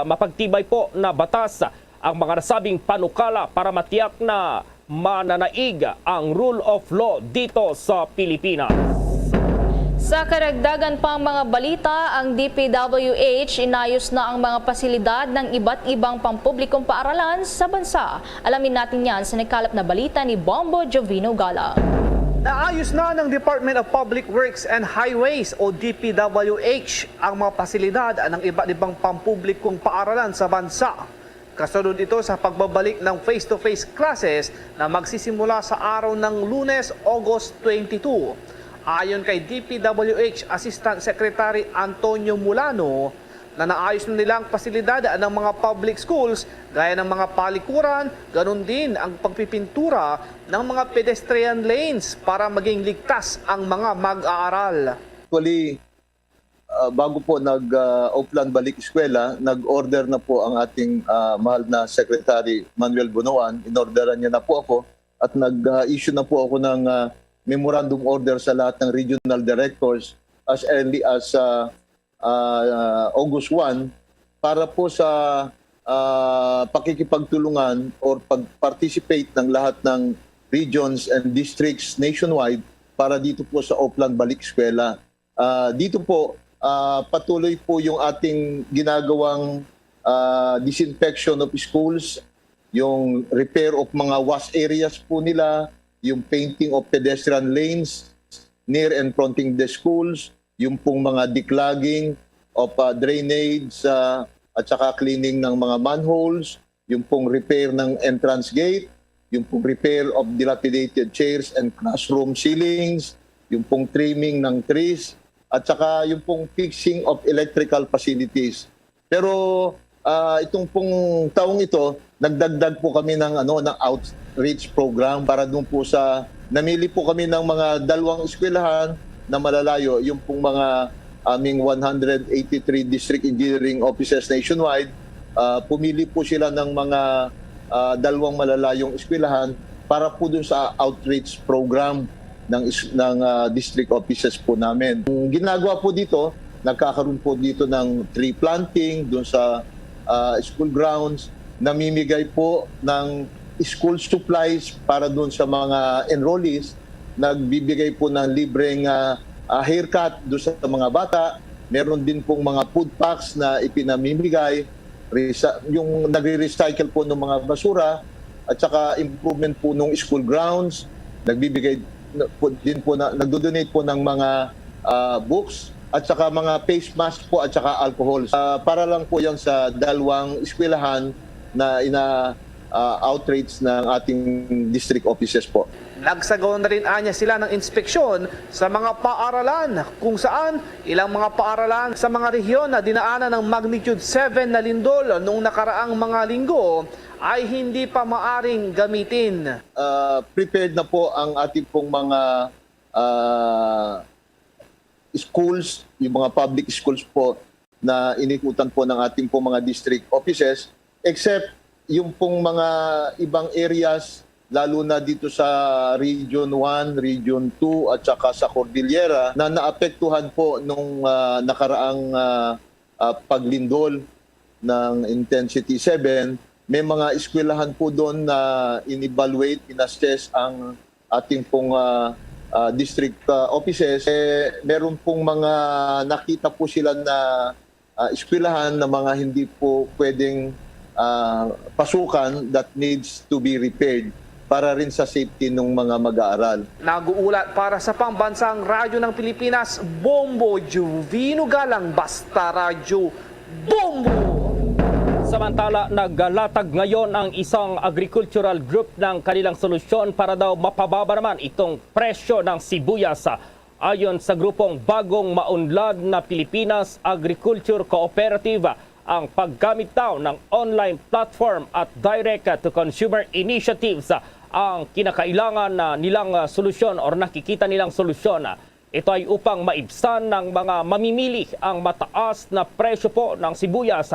Speaker 10: mapagtibay po na batas ang mga nasabing panukala para matiyak na mananaig ang rule of law dito sa Pilipinas.
Speaker 11: Sa karagdagan pang mga balita, ang DPWH inayos na ang mga pasilidad ng iba't ibang pampublikong paaralan sa bansa. Alamin natin yan sa nakalap na balita ni Bombo Jovino Gala.
Speaker 14: Naayos na ng Department of Public Works and Highways o DPWH ang mga pasilidad ng iba't ibang pampublikong paaralan sa bansa. Kasunod ito sa pagbabalik ng face-to-face classes na magsisimula sa araw ng Lunes, August 22. Ayon kay DPWH Assistant Secretary Antonio Mulano, na naayos na nilang pasilidad ng mga public schools gaya ng mga palikuran, ganun din ang pagpipintura ng mga pedestrian lanes para maging ligtas ang mga mag-aaral.
Speaker 15: Actually, bago po nag-Oplan Balik Eskwela, nag-order na po ang ating mahal na Secretary Manuel Bunuan. In-orderan niya na po ako at nag-issue na po ako ng memorandum order sa lahat ng regional directors as early as August 1 para po sa pakikipagtulungan or pag-participate ng lahat ng regions and districts nationwide para dito po sa Oplan Balik Eskwela. Dito po, patuloy po yung ating ginagawang disinfection of schools, yung repair of mga wash areas po nila, yung painting of pedestrian lanes near and fronting the schools, yung pong mga declogging of drainage at saka cleaning ng mga manholes, yung pong repair ng entrance gate, yung pong repair of dilapidated chairs and classroom ceilings, yung pong trimming ng trees, at saka yung pong fixing of electrical facilities. Pero itong pong taong ito, nagdagdag po kami ng outreach program para doon po sa namili po kami ng mga 2 eskwelahan na malalayo, yung pong mga aming 183 district engineering offices nationwide. Pumili po sila ng mga 2 malalayong eskwelahan para po doon sa outreach program. district offices po namin. Ang ginagawa po dito, nagkakaroon po dito ng tree planting doon sa school grounds, namimigay po ng school supplies para doon sa mga enrollees, nagbibigay po ng libreng haircut doon sa mga bata, meron din pong mga food packs na ipinamimigay, yung nagre-recycle po ng mga basura, at saka improvement po ng school grounds, nagbibigay din po nagdo-donate po ng mga books at saka mga face mask po at saka alcohol. Para lang po yan sa dalawang eskwelahan na outreach ng ating district offices po.
Speaker 14: Nagsagawa na rin anya sila ng inspeksyon sa mga paaralan kung saan ilang mga paaralan sa mga rehiyon na dinaanan ng magnitude 7 na lindol noong nakaraang mga linggo ay hindi pa maaring gamitin.
Speaker 15: Prepared na po ang ating pong mga schools, yung mga public schools po na inikutan po ng ating pong mga district offices, except yung pong mga ibang areas, lalo na dito sa Region 1, Region 2 at saka sa Cordillera na naapektuhan po nung nakaraang paglindol ng intensity 7. May mga eskwelahan po doon na in-evaluate, in-assess ang ating pong district offices. Meron pong mga nakita po sila na eskwelahan na mga hindi po pwedeng pasukan that needs to be repaired para rin sa safety ng mga mag-aaral.
Speaker 14: Nag-uulat para sa Pambansang Radyo ng Pilipinas, Bombo Juvino Galang, Basta Radyo, Bombo!
Speaker 10: Samantala, naglatag ngayon ang isang agricultural group ng kanilang solusyon para daw mapababa naman itong presyo ng sibuyas. Ayon sa grupong Bagong Maunlad na Pilipinas Agriculture Cooperative, ang paggamit daw ng online platform at direct-to-consumer initiatives ang kinakailangan nilang solusyon o nakikita nilang solusyon. Ito ay upang maibsan ng mga mamimili ang mataas na presyo po ng sibuyas.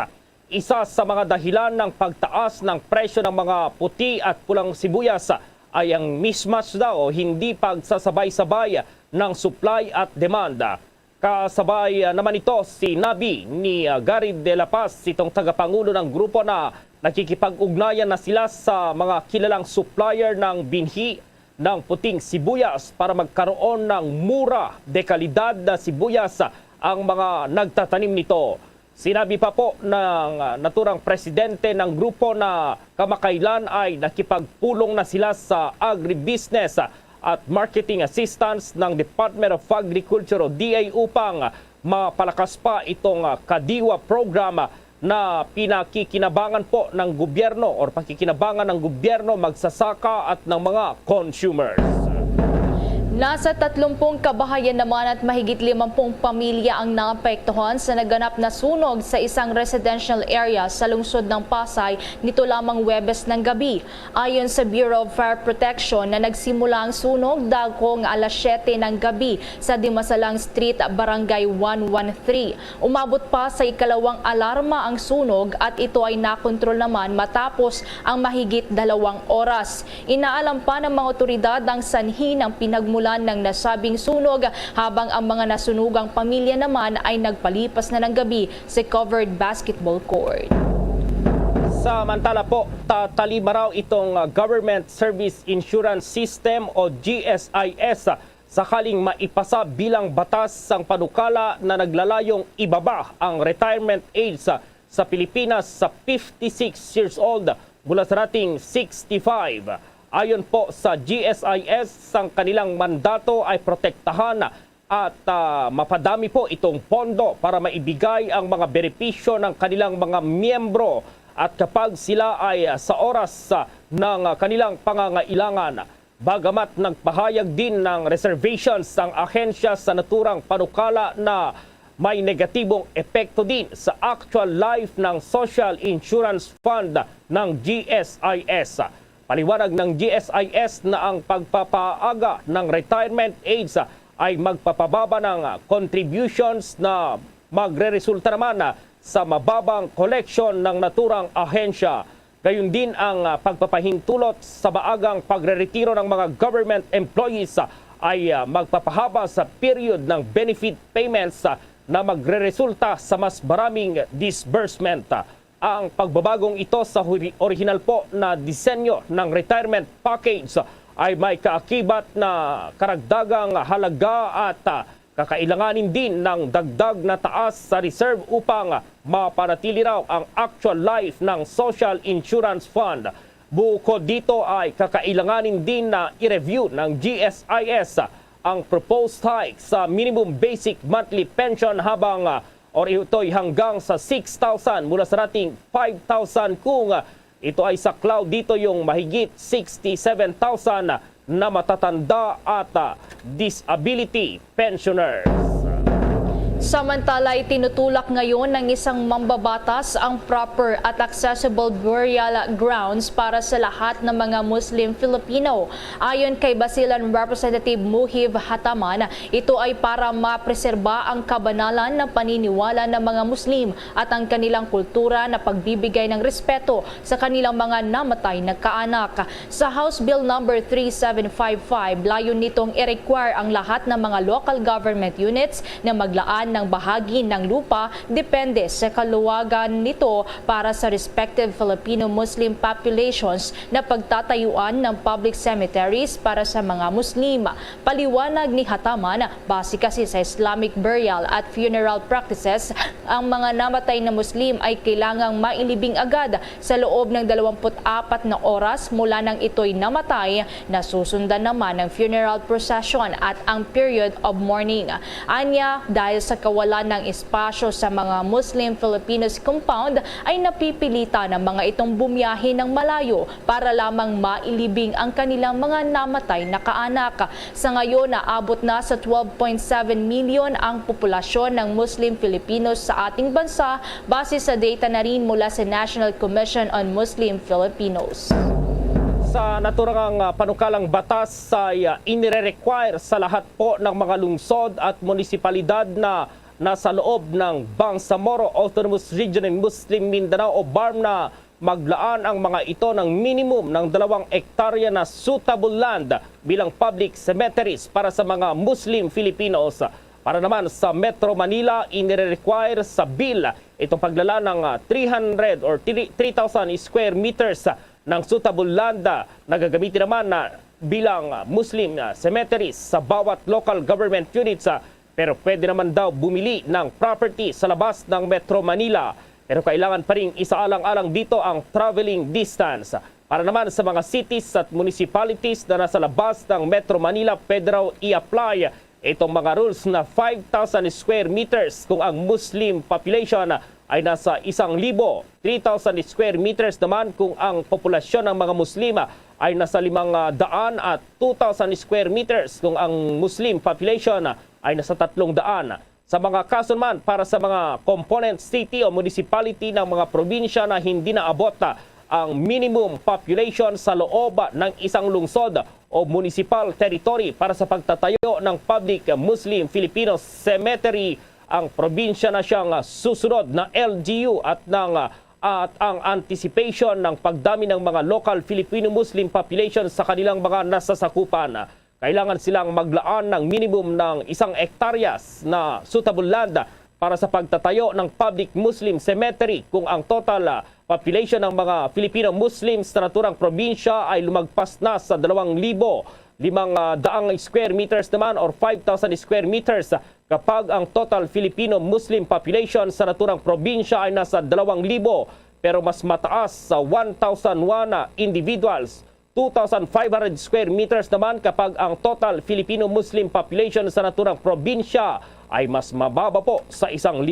Speaker 10: Isa sa mga dahilan ng pagtaas ng presyo ng mga puti at pulang sibuyas ay ang mismatch daw o hindi pagsasabay-sabay ng supply at demand. Kasabay naman ito sinabi ni Gary De La Paz, itong tagapangulo ng grupo na nakikipag-ugnayan na sila sa mga kilalang supplier ng binhi ng puting sibuyas para magkaroon ng mura de kalidad na sibuyas ang mga nagtatanim nito. Sinabi pa po ng naturang presidente ng grupo na kamakailan ay nakipagpulong na sila sa agribusiness at marketing assistance ng Department of Agriculture o DA upang mapalakas pa itong Kadiwa program na pinakikinabangan po ng gobyerno o pakikinabangan ng gobyerno, magsasaka at ng mga consumers.
Speaker 11: Nasa 30 kabahayan naman at mahigit 50 pamilya ang naapektuhan sa naganap na sunog sa isang residential area sa lungsod ng Pasay nito lamang Huwebes ng gabi. Ayon sa Bureau of Fire Protection na nagsimula ang sunog dakong alas 7 ng gabi sa Dimasalang Street, Barangay 113. Umabot pa sa ikalawang alarma ang sunog at ito ay nakontrol naman matapos ang mahigit 2 oras. Inaalam pa ng mga otoridad ang sanhi ng pinagmulan ng nasabing sunog habang ang mga nasunugang pamilya naman ay nagpalipas na ng gabi sa covered basketball court.
Speaker 10: Samantala po, tatalima raw itong Government Service Insurance System o GSIS sakaling maipasa bilang batas ang panukala na naglalayong ibaba ang retirement age sa Pilipinas sa 56 years old mula sa dating 65. Ayon po sa GSIS, ang kanilang mandato ay protektahan at mapadami po itong pondo para maibigay ang mga benepisyo ng kanilang mga miyembro at kapag sila ay sa oras ng kanilang pangangailangan. Bagamat nagpahayag din ng reservations ang ahensya sa naturang panukala na may negatibong epekto din sa actual life ng Social Insurance Fund ng GSIS. Paliwanag ng GSIS na ang pagpapaaga ng retirement age ay magpapababa ng contributions na magreresulta naman sa mababang collection ng naturang ahensya. Gayun din ang pagpapahintulot sa maagang pagreretiro ng mga government employees ay magpapahaba sa period ng benefit payments na magreresulta sa mas maraming disbursement. Ang pagbabagong ito sa original po na disenyo ng retirement package ay may kaakibat na karagdagang halaga at kakailanganin din ng dagdag na taas sa reserve upang mapanatili raw ang actual life ng Social Insurance Fund. Bukod dito ay kakailanganin din na i-review ng GSIS ang proposed hike sa minimum basic monthly pension habang ito'y hanggang sa 6,000 mula sa dating 5,000 kung ito ay saklaw dito yung mahigit 67,000 na matatanda at disability pensioners.
Speaker 11: Samantala, itinutulak ngayon ng isang mambabatas ang proper at accessible burial grounds para sa lahat ng mga Muslim Filipino. Ayon kay Basilan Representative Muhib Hataman, ito ay para mapreserba ang kabanalan ng paniniwala ng mga Muslim at ang kanilang kultura na pagbibigay ng respeto sa kanilang mga namatay na kaanak. Sa House Bill number 3755, layon nitong i-require ang lahat ng mga local government units na maglaan ng bahagi ng lupa depende sa kaluwagan nito para sa respective Filipino Muslim populations na pagtatayuan ng public cemeteries para sa mga Muslim. Paliwanag ni Hataman, base kasi sa Islamic burial at funeral practices, ang mga namatay na Muslim ay kailangang mailibing agad sa loob ng 24 na oras mula nang ito'y namatay, na susundan naman ng funeral procession at ang period of mourning. Anya, dahil sa kawalan ng espasyo sa mga Muslim Filipinos compound ay napipilitan ng mga itong bumiyahe ng malayo para lamang mailibing ang kanilang mga namatay na kaanak. Sa ngayon, naabot na sa 12.7 million ang populasyon ng Muslim Filipinos sa ating bansa base sa data na rin mula sa National Commission on Muslim Filipinos.
Speaker 10: Sa naturang panukalang batas ay inire-require sa lahat po ng mga lungsod at munisipalidad na nasa loob ng Bangsamoro Autonomous Region in Muslim Mindanao o BARM na maglaan ang mga ito ng minimum ng 2 hektarya na suitable land bilang public cemeteries para sa mga Muslim Filipinos. Para naman sa Metro Manila, inire-require sa bill itong paglala ng 300 or 3,000 square meters ng suitable land na gagamitin naman na bilang Muslim cemeteries sa bawat local government units. Pero pwede naman daw bumili ng property sa labas ng Metro Manila. Pero kailangan pa rin isaalang-alang dito ang traveling distance. Para naman sa mga cities at municipalities na nasa labas ng Metro Manila, pwede raw i-apply itong mga rules na 5,000 square meters kung ang Muslim population ay nasa 1,000. 3,000 square meters naman kung ang populasyon ng mga Muslima ay nasa 500 at 2,000 square meters kung ang Muslim population ay nasa 300. Sa mga kaso naman para sa mga component city o municipality ng mga probinsya na hindi naabot ang minimum population sa loob ng isang lungsod o municipal territory para sa pagtatayo ng public Muslim Filipino cemetery, ang probinsya na siyang susunod na LGU at ang anticipation ng pagdami ng mga local Filipino Muslim population sa kanilang mga nasasakupan. Kailangan silang maglaan ng minimum ng 1 hektaryas na suitable land para sa pagtatayo ng public Muslim cemetery kung ang total population ng mga Filipino Muslims sa naturang probinsya ay lumagpas na sa 2,500 square meters naman or 5,000 square meters kapag ang total Filipino Muslim population sa naturang probinsya ay nasa 2,000 pero mas mataas sa 1,001 individuals. 2,500 square meters naman kapag ang total Filipino Muslim population sa naturang probinsya ay mas mababa po sa 1,000.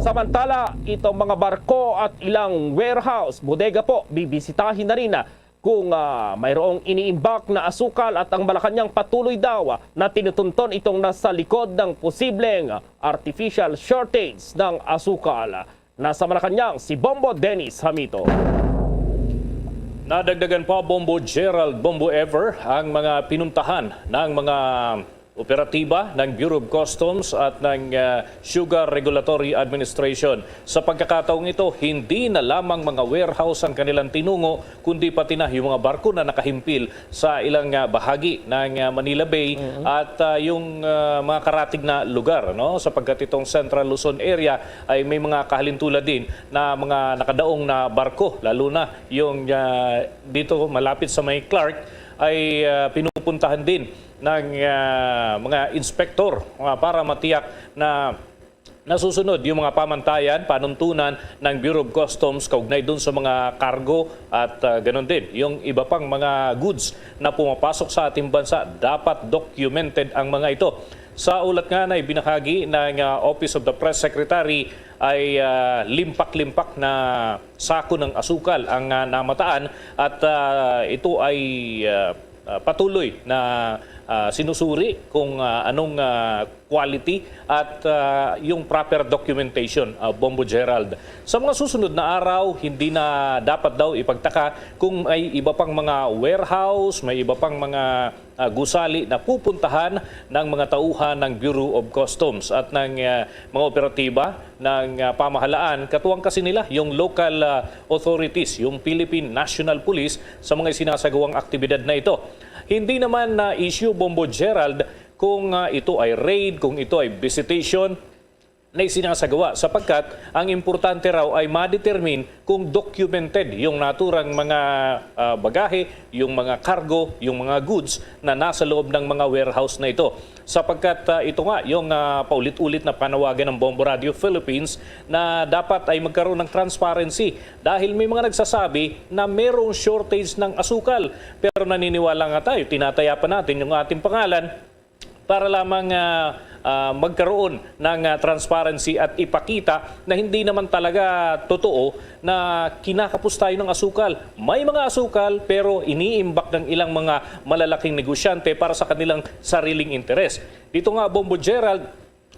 Speaker 10: Samantala, itong mga barko at ilang warehouse, bodega po, bibisitahin na rin kung mayroong iniimbak na asukal at ang Malacanang patuloy daw na tinutunton itong nasa likod ng posibleng artificial shortage ng asukal. Nasa Malacanang, si Bombo Dennis Hamito.
Speaker 16: Nadagdagan pa Bombo Gerald Bombo Ever ang mga pinuntahan ng mga
Speaker 10: operatiba ng Bureau of Customs at ng Sugar Regulatory Administration. Sa pagkakataong ito, hindi na lamang mga warehouse ang kanilang tinungo, kundi pati na yung mga barko na nakahimpil sa ilang bahagi ng Manila Bay at yung mga karatig na lugar. No? Sapagkat itong Central Luzon area ay may mga kahalintulad din na mga nakadaong na barko, lalo na yung dito malapit sa may Clark, ay pinupuntahan din ng mga inspektor para matiyak na nasusunod yung mga pamantayan, panuntunan ng Bureau of Customs kaugnay dun sa mga cargo at ganun din. Yung iba pang mga goods na pumapasok sa ating bansa, dapat documented ang mga ito. Sa ulat nga na ibinahagi ng Office of the Press Secretary ay limpak-limpak na sako ng asukal ang namataan at ito ay patuloy na sinusuri kung anong quality at yung proper documentation, Bombo Gerald. Sa mga susunod na araw, hindi na dapat daw ipagtaka kung may iba pang mga warehouse, may iba pang mga gusali na pupuntahan ng mga tauhan ng Bureau of Customs at ng mga operatiba ng pamahalaan. Katuwang kasi nila yung local authorities, yung Philippine National Police sa mga sinasagawang aktibidad na ito. Hindi naman na issue, Bombo Gerald, kung ito ay raid, kung ito ay visitation na isinasagawa sapagkat ang importante raw ay ma-determine kung documented yung naturang mga bagahe, yung mga cargo, yung mga goods na nasa loob ng mga warehouse na ito. Sapagkat ito nga yung paulit-ulit na panawagan ng Bombo Radio Philippines na dapat ay magkaroon ng transparency dahil may mga nagsasabi na mayroong shortage ng asukal. Pero naniniwala nga tayo, tinataya pa natin yung ating pangalan para lamang magkaroon ng transparency at ipakita na hindi naman talaga totoo na kinakapos tayo ng asukal. May mga asukal pero iniimbak ng ilang mga malalaking negosyante para sa kanilang sariling interes. Dito nga, Bombo Gerald,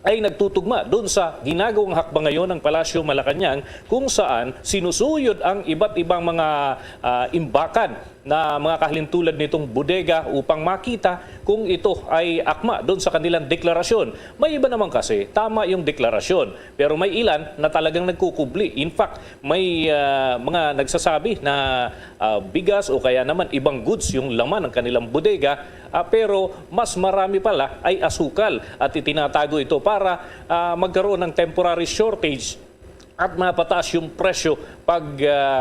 Speaker 10: ay nagtutugma doon sa ginagawang hakbang ngayon ng Palasyo Malacanang kung saan sinusuyod ang iba't ibang mga imbakan na mga kahalintulad nitong bodega upang makita kung ito ay akma doon sa kanilang deklarasyon. May iba naman kasi, tama yung deklarasyon, pero may ilan na talagang nagkukubli. In fact, may mga nagsasabi na bigas o kaya naman ibang goods yung laman ng kanilang bodega, pero mas marami pala ay asukal at itinatago ito para magkaroon ng temporary shortage at mapataas yung presyo pag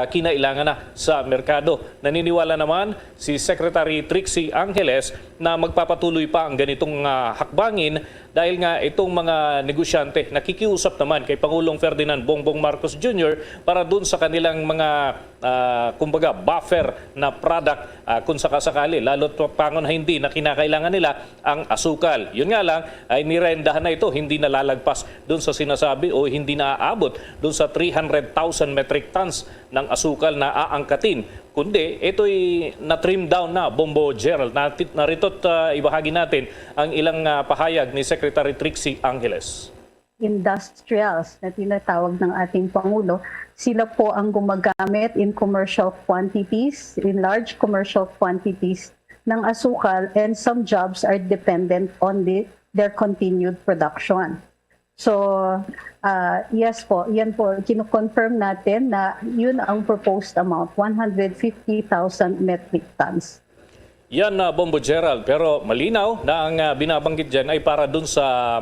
Speaker 10: kinailangan na sa merkado. Naniniwala naman si Secretary Trixie Angeles na magpapatuloy pa ang ganitong hakbangin dahil nga itong mga negosyante nakikiusap naman kay Pangulong Ferdinand Bongbong Marcos Jr. para dun sa kanilang mga kumbaga buffer na product kung sakasakali, lalo't pangon na hindi na kinakailangan nila ang asukal. Yun nga lang, ay nirendahan na ito, hindi nalalagpas dun sa sinasabi o hindi naaabot dun sa 300,000 metric tons ng asukal na aangkatin. Kundi ito'y na-trim down na, Bombo Gerald. Narito't ibahagi natin ang ilang pahayag ni Secretary Trixie Angeles.
Speaker 16: Industrials na tinatawag ng ating Pangulo, sila po ang gumagamit in commercial quantities, in large commercial quantities ng asukal, and some jobs are dependent on their continued production. So, yes po, yan po, kino-confirm natin na yun ang proposed amount, 150,000 metric tons.
Speaker 10: Yan na, Bombo Gerald, pero malinaw na ang binabanggit dyan ay para dun sa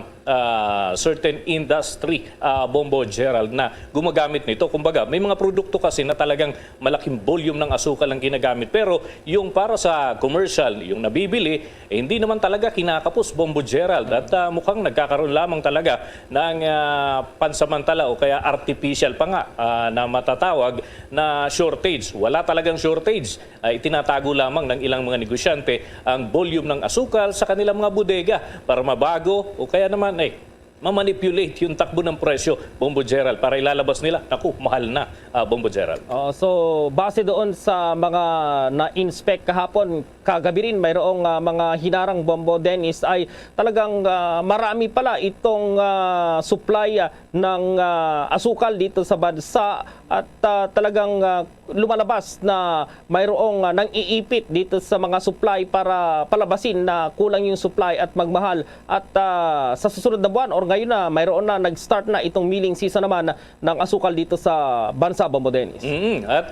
Speaker 10: certain industry, Bombo Gerald, na gumagamit nito. Kumbaga, may mga produkto kasi na talagang malaking volume ng asukal ang ginagamit. Pero yung para sa commercial, yung nabibili, hindi naman talaga kinakapos, Bombo Gerald. At mukhang nagkakaroon lamang talaga ng pansamantala o kaya artificial pa nga na matatawag na shortage. Wala talagang shortage. Itinatago lamang ng ilang mga negosyante ang volume ng asukal sa kanilang mga bodega para mabago o kaya naman mamanipulate yung takbo ng presyo, Bombo Gerald, para ilalabas nila, naku, mahal na, Bombo Gerald.
Speaker 17: So, base doon sa mga na-inspect kahapon,
Speaker 10: kagabi rin mayroong mga hinarang Bombo Dennis ay talagang marami pala itong supply ng asukal dito sa bansa at talagang lumalabas na mayroong nang iipit dito sa mga supply para palabasin na kulang yung supply at magmahal. At sa susunod na buwan or ngayon na mayroon na nag-start na itong milling season naman ng asukal dito sa bansa, Bombo Dennis.
Speaker 17: At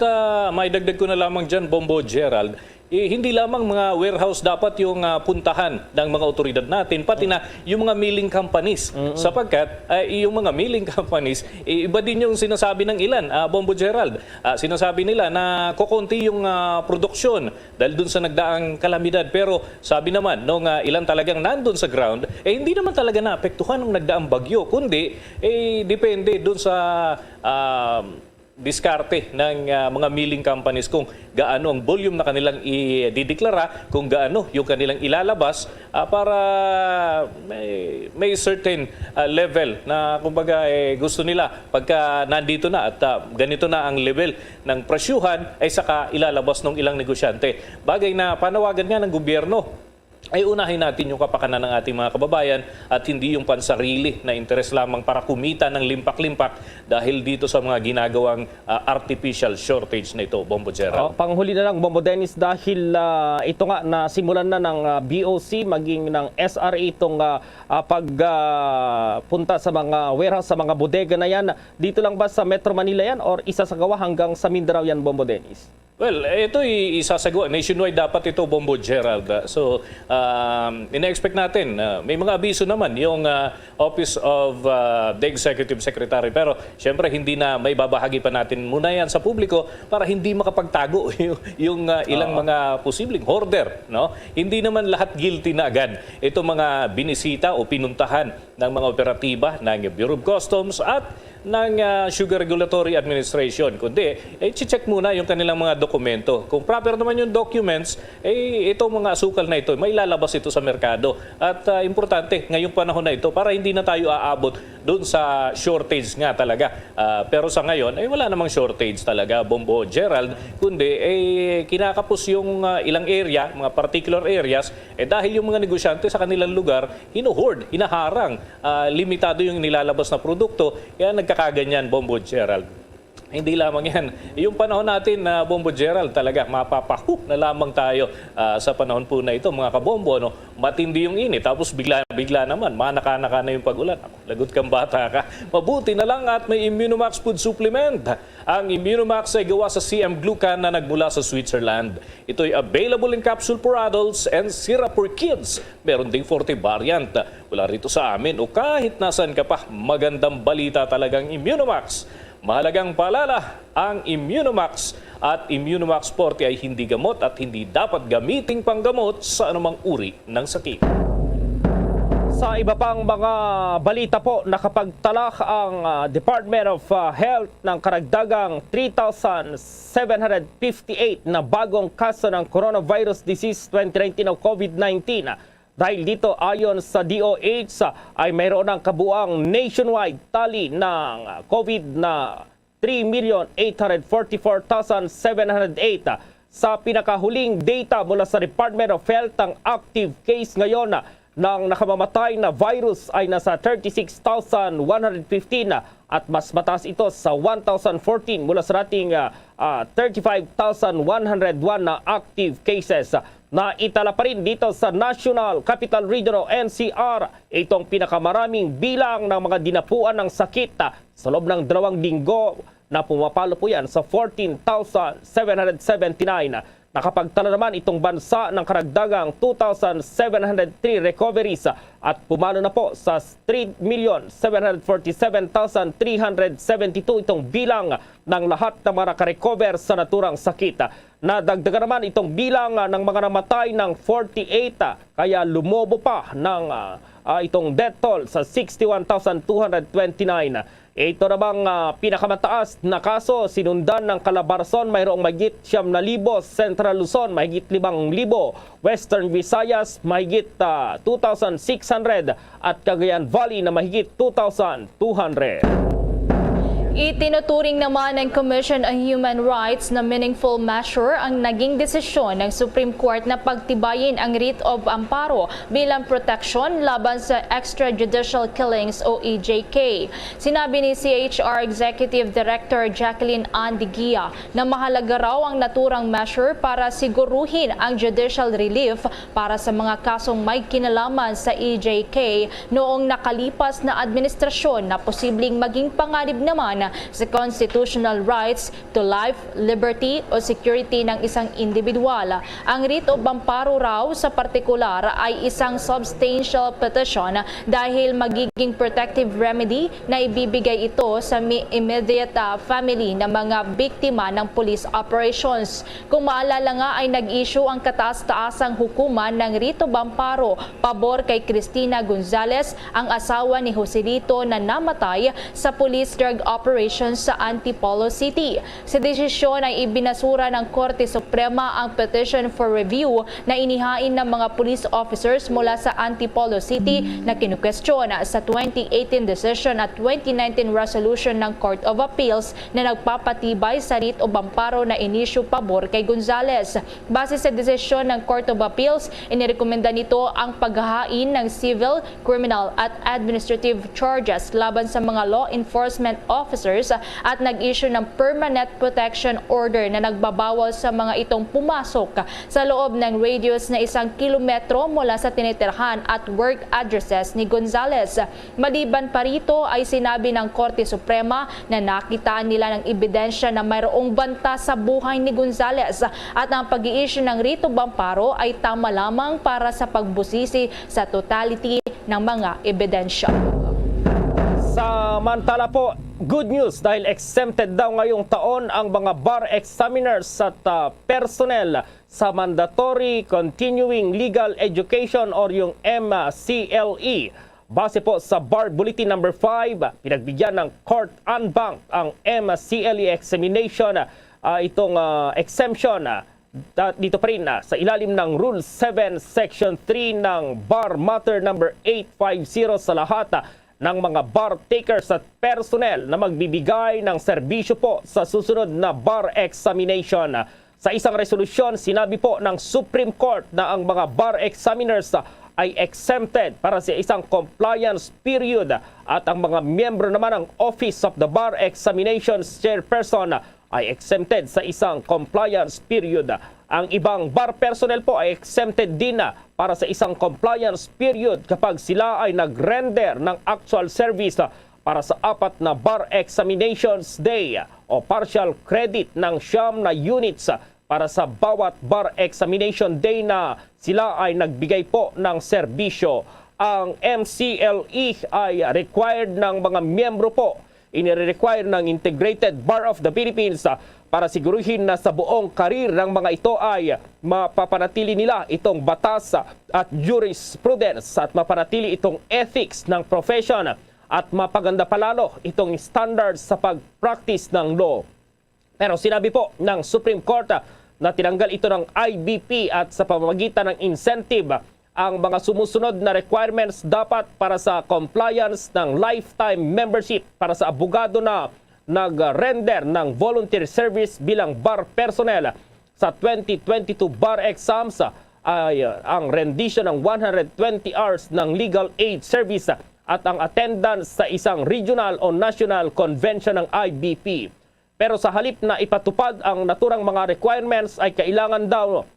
Speaker 17: may dagdag ko na lamang dyan, Bombo Gerald, hindi lamang mga warehouse dapat yung puntahan ng mga otoridad natin, pati na yung mga milling companies. Sapagkat yung mga milling companies, iba din yung sinasabi ng ilan, Bombo Gerald. Sinasabi nila na kukunti yung produksyon dahil dun sa nagdaang kalamidad. Pero sabi naman, nung ilan talagang nandun sa ground, hindi naman talaga naapektuhan ng nagdaang bagyo, kundi depende dun sa diskarte ng mga milling companies kung gaano ang volume na kanilang idideklara, kung gaano yung kanilang ilalabas para may certain level na kumbaga gusto nila pagka nandito na at ganito na ang level ng presyuhan ay saka ilalabas ng ilang negosyante. Bagay na panawagan nga ng gobyerno ay unahin natin yung kapakanan ng ating mga kababayan at hindi yung pansarili na interes lamang para kumita ng limpak-limpak dahil dito sa mga ginagawang artificial shortage na ito, Bombo Gerald.
Speaker 10: Panghuli na lang, Bombo Dennis, dahil ito nga na simulan na ng BOC maging ng SRA itong pagpunta sa mga warehouse, sa mga bodega na yan. Dito lang ba sa Metro Manila yan or isasagawa hanggang sa Mindanao yan, Bombo Dennis?
Speaker 17: Well, ito isasagawa. Nationwide dapat ito, Bombo Gerald. So, ina-expect natin, may mga abiso naman yung Office of the Executive Secretary. Pero, syempre, hindi na may babahagi pa natin muna yan sa publiko para hindi makapagtago yung ilang mga posibleng hoarder. No? Hindi naman lahat guilty na agad. Ito mga binisita o pinuntahan ng mga operatiba ng Bureau of Customs at ng Sugar Regulatory Administration. Kundi, check muna yung kanilang mga dokumento. Kung proper naman yung documents, itong mga asukal na ito, may lalabas ito sa merkado. At importante, ngayong panahon na ito, para hindi na tayo aabot doon sa shortage nga talaga. Pero sa ngayon, wala namang shortage talaga, Bombo Gerald, kundi kinakapos yung ilang area, mga particular areas, dahil yung mga negosyante sa kanilang lugar, hinuhoard, hinaharang, limitado yung nilalabas na produkto, kaya nagkakaganyan, Bombo Gerald. Hindi lamang yan. Yung panahon natin na Bombo Gerald talaga mapapahu na lamang tayo sa panahon po na ito, mga kabombo. No? Matindi yung init, tapos bigla naman, manaka-naka na yung pag-ulan. Lagot kang bata ka. Mabuti na lang at may Immunomax food supplement. Ang Immunomax ay gawa sa CM Glucan na nagmula sa Switzerland. Ito ay available in capsule for adults and syrup for kids. Meron ding forte variant. Wala rito sa amin o kahit nasan ka pa, magandang balita talagang Immunomax. Mahalagang paalala, ang Immunomax at Immunomax Forte ay hindi gamot at hindi dapat gamiting panggamot sa anumang uri ng sakit.
Speaker 10: Sa iba pang mga balita po, nakapagtalak ang Department of Health ng karagdagang 3,758 na bagong kaso ng coronavirus disease 2019 o COVID-19. Dahil dito, ayon sa DOH, ay mayroon ng kabuang nationwide tally ng COVID na 3,844,708. Sa pinakahuling data mula sa Department of Health, ang active case ngayon ng nakamamatay na virus ay nasa 36,115 at mas mataas ito sa 1,014 mula sa dating 35,101 na active cases. Naitala pa rin dito sa National Capital Region o NCR itong pinakamaraming bilang ng mga dinapuan ng sakit sa loob ng 2 linggo na pumapalo po yan sa 14,779. Nakapagtala naman itong bansa ng karagdagang 2,703 recoveries at pumalo na po sa 3,747,372 itong bilang ng lahat ng mga nakarecover sa naturang sakit. Nadagdagan naman itong bilang ng mga namatay ng 48 kaya lumobo pa ng itong death toll sa 61,229. Ito namang pinakamataas na kaso, sinundan ng Calabarzon, mayroong mahigit 9,000, Central Luzon, mahigit 5,000, Western Visayas, mahigit 2,600, at Cagayan Valley na mahigit 2,200.
Speaker 11: Itinuturing naman ng Commission on Human Rights na meaningful measure ang naging desisyon ng Supreme Court na pagtibayin ang writ of amparo bilang proteksyon laban sa extrajudicial killings o EJK. Sinabi ni CHR Executive Director Jacqueline Ann Digia na mahalaga raw ang naturang measure para siguruhin ang judicial relief para sa mga kasong may kinalaman sa EJK noong nakalipas na administrasyon na posibleng maging panganib naman sa constitutional rights to life, liberty o security ng isang individual. Ang writ of amparo raw sa partikular ay isang substantial petition dahil magiging protective remedy na ibibigay ito sa immediate family ng mga biktima ng police operations. Kung maalala nga ay nag-issue ang kataas-taasang hukuman ng writ of amparo pabor kay Cristina Gonzalez, ang asawa ni Joselito na namatay sa police drug operations sa Antipolo City. Sa desisyon ay ibinasura ng Korte Suprema ang petition for review na inihain ng mga police officers mula sa Antipolo City na kinukwestiyon sa 2018 decision at 2019 resolution ng Court of Appeals na nagpapatibay sa writ of amparo na inisyu pabor kay Gonzalez. Base sa desisyon ng Court of Appeals, inirekomenda nito ang paghahain ng civil, criminal at administrative charges laban sa mga law enforcement officers at nag-issue ng permanent protection order na nagbabawal sa mga itong pumasok sa loob ng radius na 1 kilometro mula sa tinitirhan at work addresses ni Gonzalez. Maliban pa rito ay sinabi ng Korte Suprema na nakitaan nila ng ebidensya na mayroong banta sa buhay ni Gonzalez at ang pag-i-issue ng writ of amparo ay tama lamang para sa pagbusisi sa totality ng mga ebidensya.
Speaker 10: Samantala po, good news dahil exempted daw ngayong taon ang mga bar examiners at personnel sa mandatory continuing legal education or yung MCLE. Base po sa Bar Bulletin number 5, pinagbigyan ng Court en banc ang MCLE examination, itong exemption dito pa rin sa ilalim ng Rule 7 Section 3 ng Bar Matter number 850 sa lahat ng mga bar takers at personnel na magbibigay ng serbisyo po sa susunod na bar examination. Sa isang resolusyon, sinabi po ng Supreme Court na ang mga bar examiners ay exempted para sa isang compliance period at ang mga miyembro naman ng Office of the Bar Examinations Chairperson ay exempted sa isang compliance period. Ang ibang bar personnel po ay exempted din para sa isang compliance period kapag sila ay nag-render ng actual service para sa 4 na bar examinations day o partial credit ng 9 na units para sa bawat bar examination day na sila ay nagbigay po ng serbisyo. Ang MCLE ay required ng mga miyembro po, inirequire ng Integrated Bar of the Philippines para siguruhin na sa buong karir ng mga ito ay mapapanatili nila itong batas at jurisprudence at mapanatili itong ethics ng profession at mapaganda palalo itong standards sa pag-practice ng law. Pero sinabi po ng Supreme Court na tinanggal ito ng IBP at sa pamamagitan ng incentive ang mga sumusunod na requirements dapat para sa compliance ng lifetime membership para sa abogado na nag-render ng voluntary service bilang bar personnel sa 2022 bar exams ay ang rendition ng 120 hours ng legal aid service at ang attendance sa isang regional o national convention ng IBP. Pero sa halip na ipatupad ang naturang mga requirements ay kailangan daw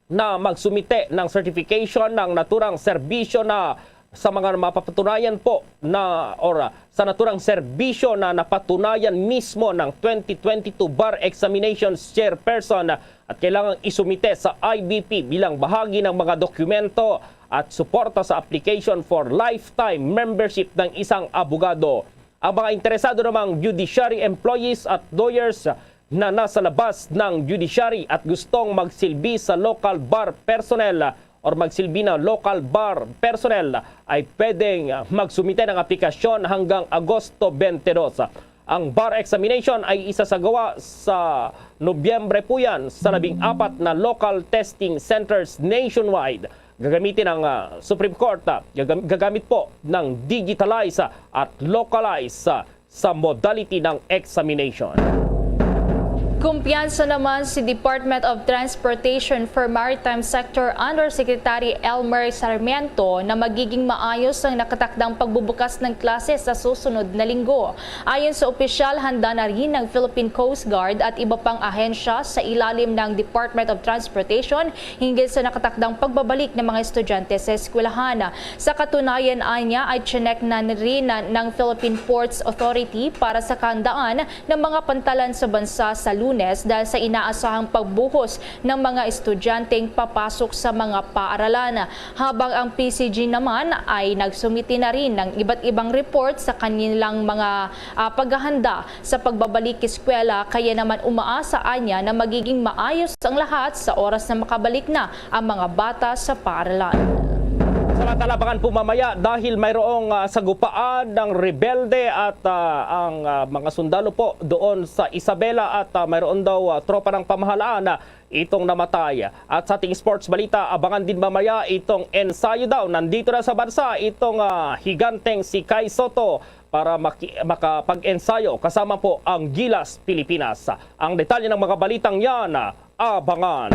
Speaker 10: na magsumite ng certification ng naturang serbisyo na sa mga mapapatunayan po na or sa naturang serbisyo na napatunayan mismo ng 2022 Bar Examinations Chairperson at kailangang isumite sa IBP bilang bahagi ng mga dokumento at suporta sa application for lifetime membership ng isang abogado. Ang mga interesado namang judiciary employees at lawyers na nasa labas ng judiciary at gustong magsilbi sa local bar personnel or magsilbi na local bar personnel ay pwedeng magsumite ng aplikasyon hanggang Agosto 22. Ang bar examination ay isasagawa sa Nobyembre po yan sa 14 na local testing centers nationwide. Gagamitin ng Supreme Court, gagamit po ng digitalized at localized sa modality ng examination.
Speaker 11: Kumpiyansa naman si Department of Transportation for Maritime Sector Undersecretary Elmer Sarmiento na magiging maayos ang nakatakdang pagbubukas ng klase sa susunod na linggo. Ayon sa opisyal, handa na rin ng Philippine Coast Guard at iba pang ahensya sa ilalim ng Department of Transportation hinggil sa nakatakdang pagbabalik ng mga estudyante sa eskwelahan. Sa katunayan niya ay chinek na rin ng Philippine Ports Authority para sa kahandaan ng mga pantalan sa bansa sa Lunes dahil sa inaasahang pagbuhos ng mga estudyanteng papasok sa mga paaralan. Habang ang PCG naman ay nagsumiti na rin ng iba't ibang report sa kanilang mga paghahanda sa pagbabalik eskwela, kaya naman umaasa niya na magiging maayos ang lahat sa oras na makabalik na ang mga bata sa paaralan.
Speaker 10: Samantala, abangan po mamaya dahil mayroong sagupaan ng rebelde at ang mga sundalo po doon sa Isabela at mayroon daw tropa ng pamahalaan na itong namatay. At sa ating sports balita, abangan din mamaya itong ensayo daw. Nandito na sa bansa itong higanteng si Kai Soto para makapag-ensayo kasama po ang Gilas Pilipinas. Ang detalye ng mga balitang yan, abangan.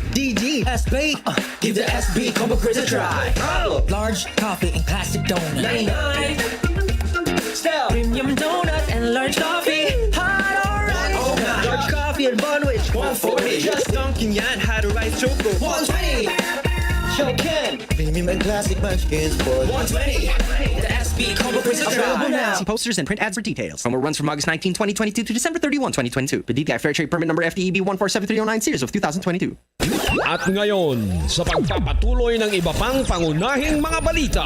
Speaker 18: DD SB, give the SB Combo Craze a try. Oh. Large coffee and classic donut. 99. Still premium donut and large coffee. Hot or rice. Oh, large coffee and bun which 140. Just dunking yan, hot or rice choco. 120. Chokin. Premium and classic munchkins for 120. The SB Combo Craze a try.
Speaker 19: See posters and print ads for details. Promo runs from August 19, 2022 to December 31, 2022. The DTI Fair Trade Permit number FTEB 147309 series of 2022.
Speaker 20: At ngayon, sa pagpapatuloy ng iba pang pangunahing mga balita.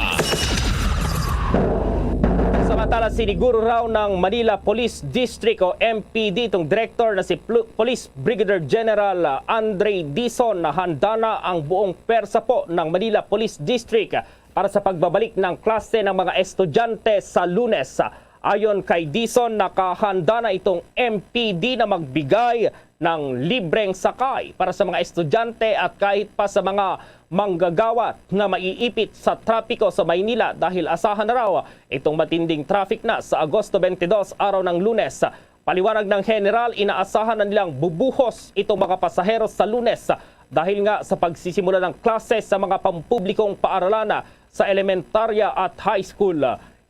Speaker 10: Samantala, siniguro raw ng Manila Police District o MPD itong director na si Police Brigadier General Andre Dizon na handa na ang buong persa po ng Manila Police District para sa pagbabalik ng klase ng mga estudyante sa Lunes. Ayon kay Dizon, nakahanda na itong MPD na magbigay ng libreng sakay para sa mga estudyante at kahit pa sa mga manggagawa na maiipit sa trapiko sa Maynila dahil asahan na raw itong matinding traffic na sa Agosto 22, araw ng Lunes. Paliwanag ng General, inaasahan na nilang bubuhos itong mga pasahero sa Lunes dahil nga sa pagsisimula ng klase sa mga pampublikong paaralan sa elementarya at high school.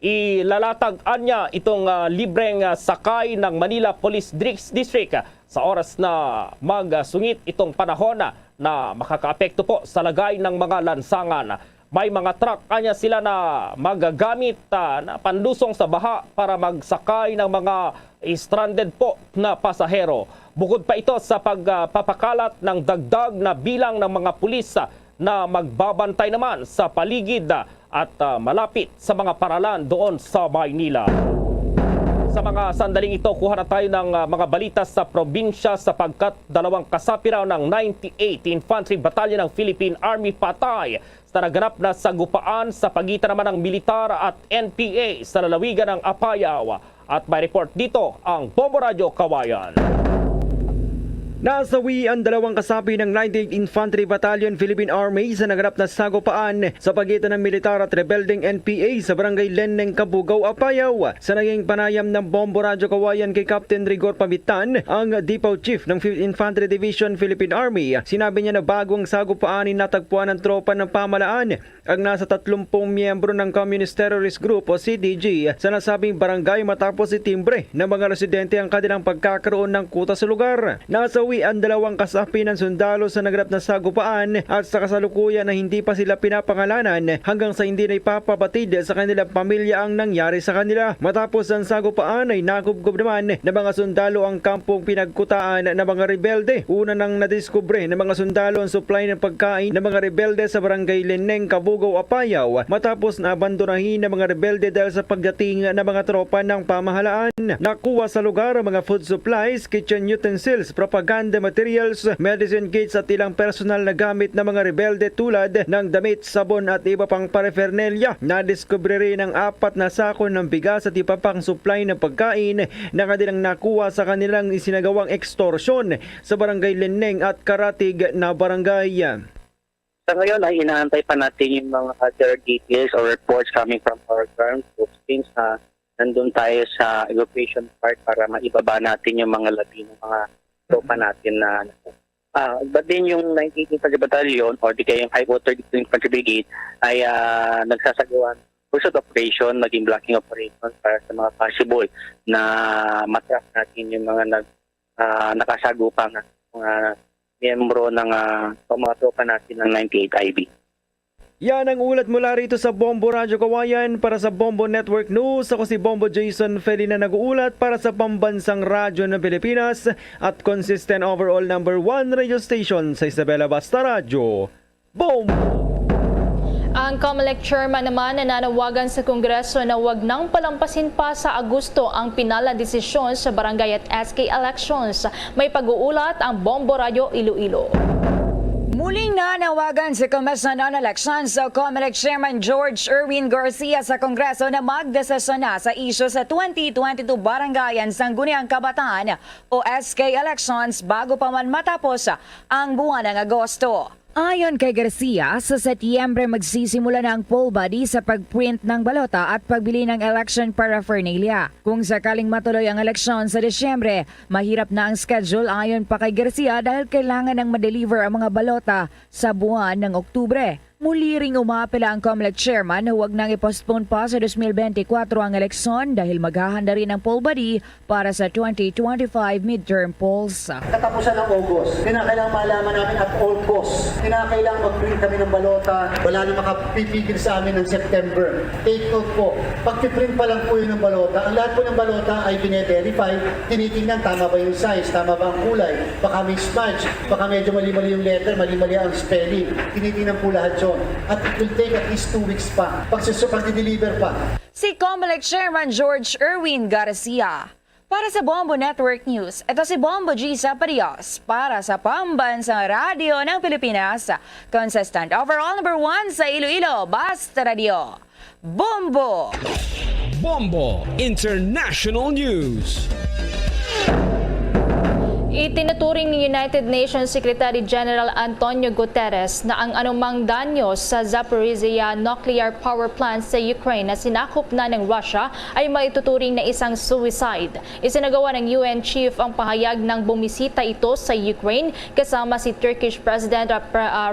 Speaker 10: Ilalatag niya itong libreng sakay ng Manila Police District sa oras na magsungit itong panahon na makakaapekto po sa lagay ng mga lansangan. May mga truck niya sila na magagamit na pandusong sa baha para magsakay ng mga stranded po na pasahero. Bukod pa ito sa pagpapakalat ng dagdag na bilang ng mga pulis na magbabantay naman sa paligid at malapit sa mga paralan doon sa Maynila. Sa mga sandaling ito, kuha na tayo ng mga balita sa probinsya sapagkat dalawang kasapi raw ng 98th Infantry Battalion ng Philippine Army patay sa naganap na sagupaan sa pagitan naman ng militar at NPA sa lalawigan ng Apayao. At may report dito ang Bombo Radio Kawayan.
Speaker 21: Nasawi ang dalawang kasapi ng 98th Infantry Battalion Philippine Army sa naganap na sagupaan sa pagitan ng militar at rebelding NPA sa barangay Leneng, Kabugao, Apayao. Sa naging panayam ng Bombo Radio Kawayan kay Captain Rigor Pamitan, ang Depot Chief ng 5th Infantry Division Philippine Army, sinabi niya na bagong sagupaan natagpuan ng tropa ng pamalaan ang nasa 30 miyembro ng Communist Terrorist Group o CTG sa nasabing barangay matapos itimbre ng mga residente ang kanilang pagkakaroon ng kuta sa lugar. Nasawi ang dalawang kasapi ng sundalo sa naganap na sagupaan at sa kasalukuyan na hindi pa sila pinapangalanan hanggang sa hindi na ipapabatid sa kanilang pamilya ang nangyari sa kanila. Matapos ang sagupaan ay nakubgob naman ng mga sundalo ang kampong pinagkutaan ng mga rebelde. Una nang nadiskubre ng mga sundalo ang supply ng pagkain ng mga rebelde sa barangay Leneng, Kabugao, Apayao matapos na abandonahin ng mga rebelde dahil sa pagdating ng mga tropa ng pamahalaan. Nakuha sa lugar ang mga food supplies, kitchen utensils, propaganda materials, medicine kits at ilang personal na gamit ng mga rebelde tulad ng damit, sabon at iba pang paraphernalia. Nadiskubre rin ang 4 na sako ng bigas at iba pang supply ng pagkain na kanilang nakuha sa kanilang isinagawang extortion sa barangay Leneng at Karatig na barangay.
Speaker 22: Sa ngayon ay inaantay pa natin yung mga other details or reports coming from our ground groups since nandun tayo sa evacuation part para maibaba natin yung mga Latino, mga tropa natin na but then yung 19th Infantry Battalion or di kaya yung High Water Infantry Brigade ay nagsasagawa pursuit operation, naging blocking operation para sa mga possible na matrap natin yung mga nakasagupang mga miyembro ng mga tropa natin ng 98 IB.
Speaker 21: Yan ang ulat mula rito sa Bombo Radyo Kawayan. Para sa Bombo Network News, ako si Bombo Jason Feli na nag-uulat para sa Pambansang Radyo ng Pilipinas at consistent overall number 1 radio station sa Isabela Basta Radyo. Bombo!
Speaker 11: Ang COMELEC chairman naman nananawagan sa Kongreso na huwag nang palampasin pa sa Agosto ang pinala desisyon sa barangay at SK elections. May pag-uulat ang Bombo Radio Iloilo.
Speaker 2: Muling nanawagan sa Commission on Elections sa COMELEC Chairman George Erwin Garcia sa Kongreso na magdesisyon na sa isyu sa 2022 Barangayan Sangguniang Kabataan o SK elections bago pa man matapos ang buwan ng Agosto. Ayon kay Garcia, sa Setyembre magsisimula na ang poll body sa pagprint ng balota at pagbili ng election paraphernalia. Kung sakaling matuloy ang eleksyon sa Disyembre, mahirap na ang schedule ayon pa kay Garcia dahil kailangan ng ma-deliver ang mga balota sa buwan ng Oktubre. Muli ring umapela ang COMELEC chairman na huwag nang i-postpone pa sa 2024 ang eleksyon dahil maghahanda rin ang poll body para sa 2025 midterm polls.
Speaker 3: Katapusan ng August, kinakailangan malaman namin at all costs. Kinakailangan mag-print kami ng balota. Wala na makapipigil sa amin ng September. Take note po, pag-print pa lang po yun ng balota, ang lahat po ng balota ay bine-verify, tinitingnan tama ba yung size, tama ba ang kulay, baka may smudge, baka medyo mali-mali yung letter, mali-mali ang spelling. Tinitingnan po lahat yun. At it will take at least 2 weeks pa pag-deliver pa.
Speaker 2: Si COMELEC Chairman George Erwin Garcia. Para sa Bombo Network News, ito si Bombo G. Zaparios para sa Pambansang Radio ng Pilipinas. Consistent overall number 1 sa Iloilo, Basta Radio. Bombo!
Speaker 20: Bombo International News.
Speaker 11: Itinuturing ni United Nations Secretary General Antonio Guterres na ang anumang danyo sa Zaporizhia nuclear power plant sa Ukraine na sinakop na ng Russia ay maituturing na isang suicide. Isinagawa ng UN Chief ang pahayag ng bumisita ito sa Ukraine kasama si Turkish President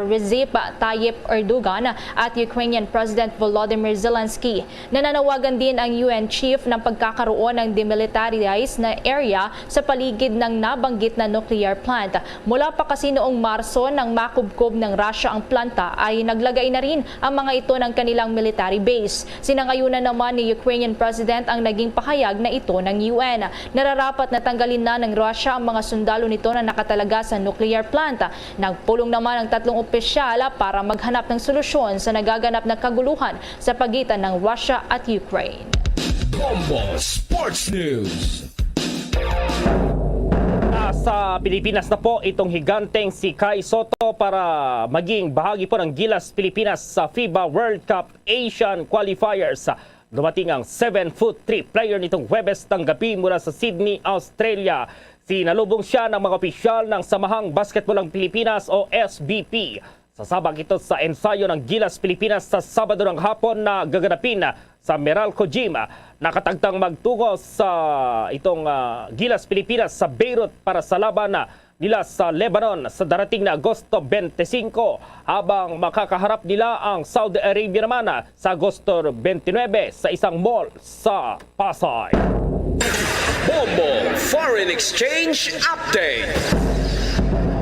Speaker 11: Recep Tayyip Erdogan at Ukrainian President Volodymyr Zelensky. Nananawagan din ang UN Chief ng pagkakaroon ng demilitarized na area sa paligid ng nabanggit na nuclear plant. Mula pa kasi noong Marso nang makubkob ng Russia ang planta ay naglagay na rin ang mga ito ng kanilang military base. Sinangayunan naman ni Ukrainian President ang naging pahayag na ito ng UN. Nararapat na tanggalin na ng Russia ang mga sundalo nito na nakatalaga sa nuclear plant. Nagpulong naman ang 3 opisyal para maghanap ng solusyon sa nagaganap na kaguluhan sa pagitan ng Russia at Ukraine.
Speaker 20: Bombo Sports News.
Speaker 10: Sa Pilipinas na po itong higanteng si Kai Sotto para maging bahagi po ng Gilas Pilipinas sa FIBA World Cup Asian Qualifiers. Dumating ang 7'3" player nitong Huwebes ng gabi mula sa Sydney, Australia. Sinalubong siya ng mga opisyal ng Samahang Basketball ng Pilipinas o SBP. Sasabak ito sa ensayo ng Gilas Pilipinas sa Sabado ng hapon na gaganapin sa Meralco Gym. Nakatagtang magtungo sa itong Gilas Pilipinas sa Beirut para sa laban nila sa Lebanon sa darating na Agosto 25 habang makakaharap nila ang Saudi Arabia naman sa Agosto 29 sa isang mall sa Pasay.
Speaker 20: Bombo Foreign Exchange Update.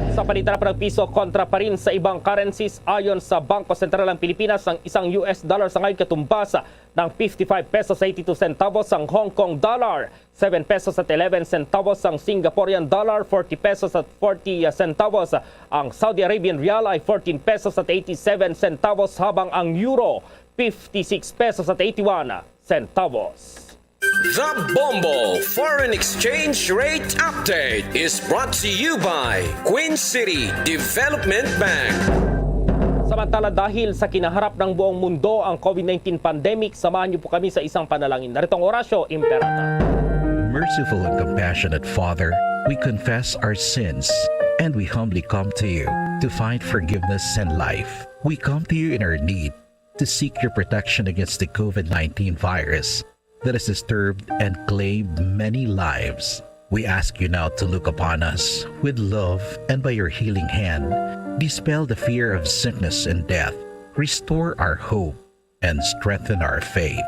Speaker 10: Sa palitan ng piso kontra pa rin sa ibang currencies ayon sa Bangko Sentral ng Pilipinas, ang isang US dollar sa ngayon katumbas ng 55 pesos sa 82 centavos ang Hong Kong dollar, 7 pesos at 11 centavos ang Singaporean dollar, 40 pesos at 40 centavos ang Saudi Arabian rial ay 14 pesos at 87 centavos habang ang euro 56 pesos at 81 centavos.
Speaker 20: The Bombo Foreign Exchange Rate Update is brought to you by Queen City Development Bank.
Speaker 10: Samantala dahil sa kinaharap ng buong mundo ang COVID-19 pandemic, samahan niyo po kami sa isang panalangin. Narito ang Orasyo Imperator.
Speaker 23: Merciful and compassionate Father, we confess our sins and we humbly come to you to find forgiveness and life. We come to you in our need to seek your protection against the COVID-19 virus. that has disturbed and claimed many lives. We ask you now to look upon us with love and by your healing hand, dispel the fear of sickness and death, restore our hope, and strengthen our faith.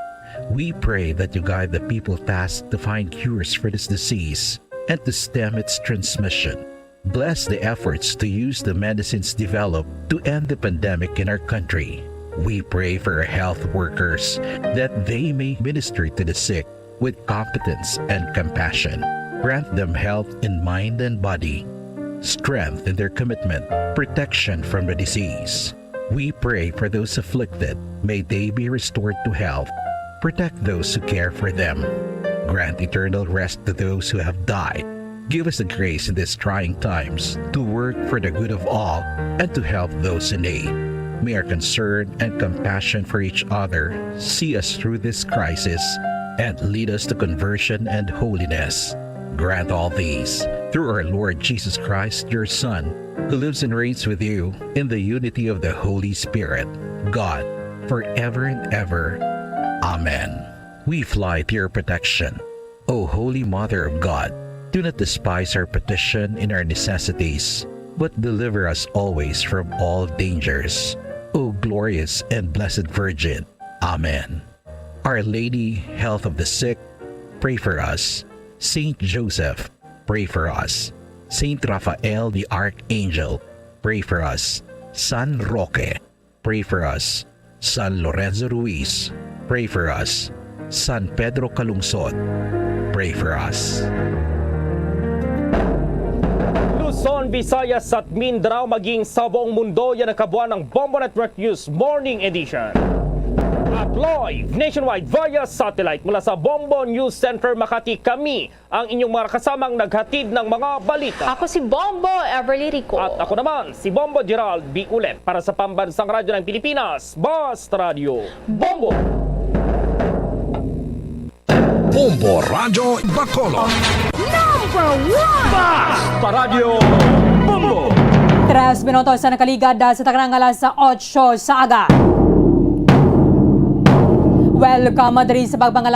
Speaker 23: We pray that you guide the people tasked to find cures for this disease and to stem its transmission. Bless the efforts to use the medicines developed to end the pandemic in our country. We pray for our health workers that they may minister to the sick with competence and compassion. Grant them health in mind and body, strength in their commitment, protection from the disease. We pray for those afflicted. May they be restored to health. Protect those who care for them. Grant eternal rest to those who have died. Give us the grace in these trying times to work for the good of all and to help those in need. May our concern and compassion for each other see us through this crisis and lead us to conversion and holiness. Grant all these through our Lord Jesus Christ, your Son, who lives and reigns with you in the unity of the Holy Spirit, God, forever and ever. Amen. We fly to your protection. O Holy Mother of God, do not despise our petition in our necessities, but deliver us always from all dangers. O glorious and blessed Virgin. Amen. Our Lady, health of the sick, pray for us. Saint Joseph, pray for us. Saint Raphael the Archangel, pray for us. San Roque, pray for us. San Lorenzo Ruiz, pray for us. San Pedro Calungsod, pray for us.
Speaker 10: Luzon, Visayas at Mindanao maging sa buong mundo, yan ang kabuuan ng Bombo Network News Morning Edition. At live nationwide via satellite mula sa Bombo News Center Makati, kami ang inyong mga kasamang naghatid ng mga balita.
Speaker 11: Ako si Bombo Everly Rico.
Speaker 10: At ako naman si Bombo Gerald B. Ulet para sa Pambansang Radyo ng Pilipinas, Basta Radio Bombo.
Speaker 5: Bombo Radio Bacolod.
Speaker 18: Number 1!
Speaker 10: Basta Radio Bombo.
Speaker 8: 3 minutos sa nakaligad sa takanang alas sa 8 sa aga. Welcome, Madrid, sa pagbangala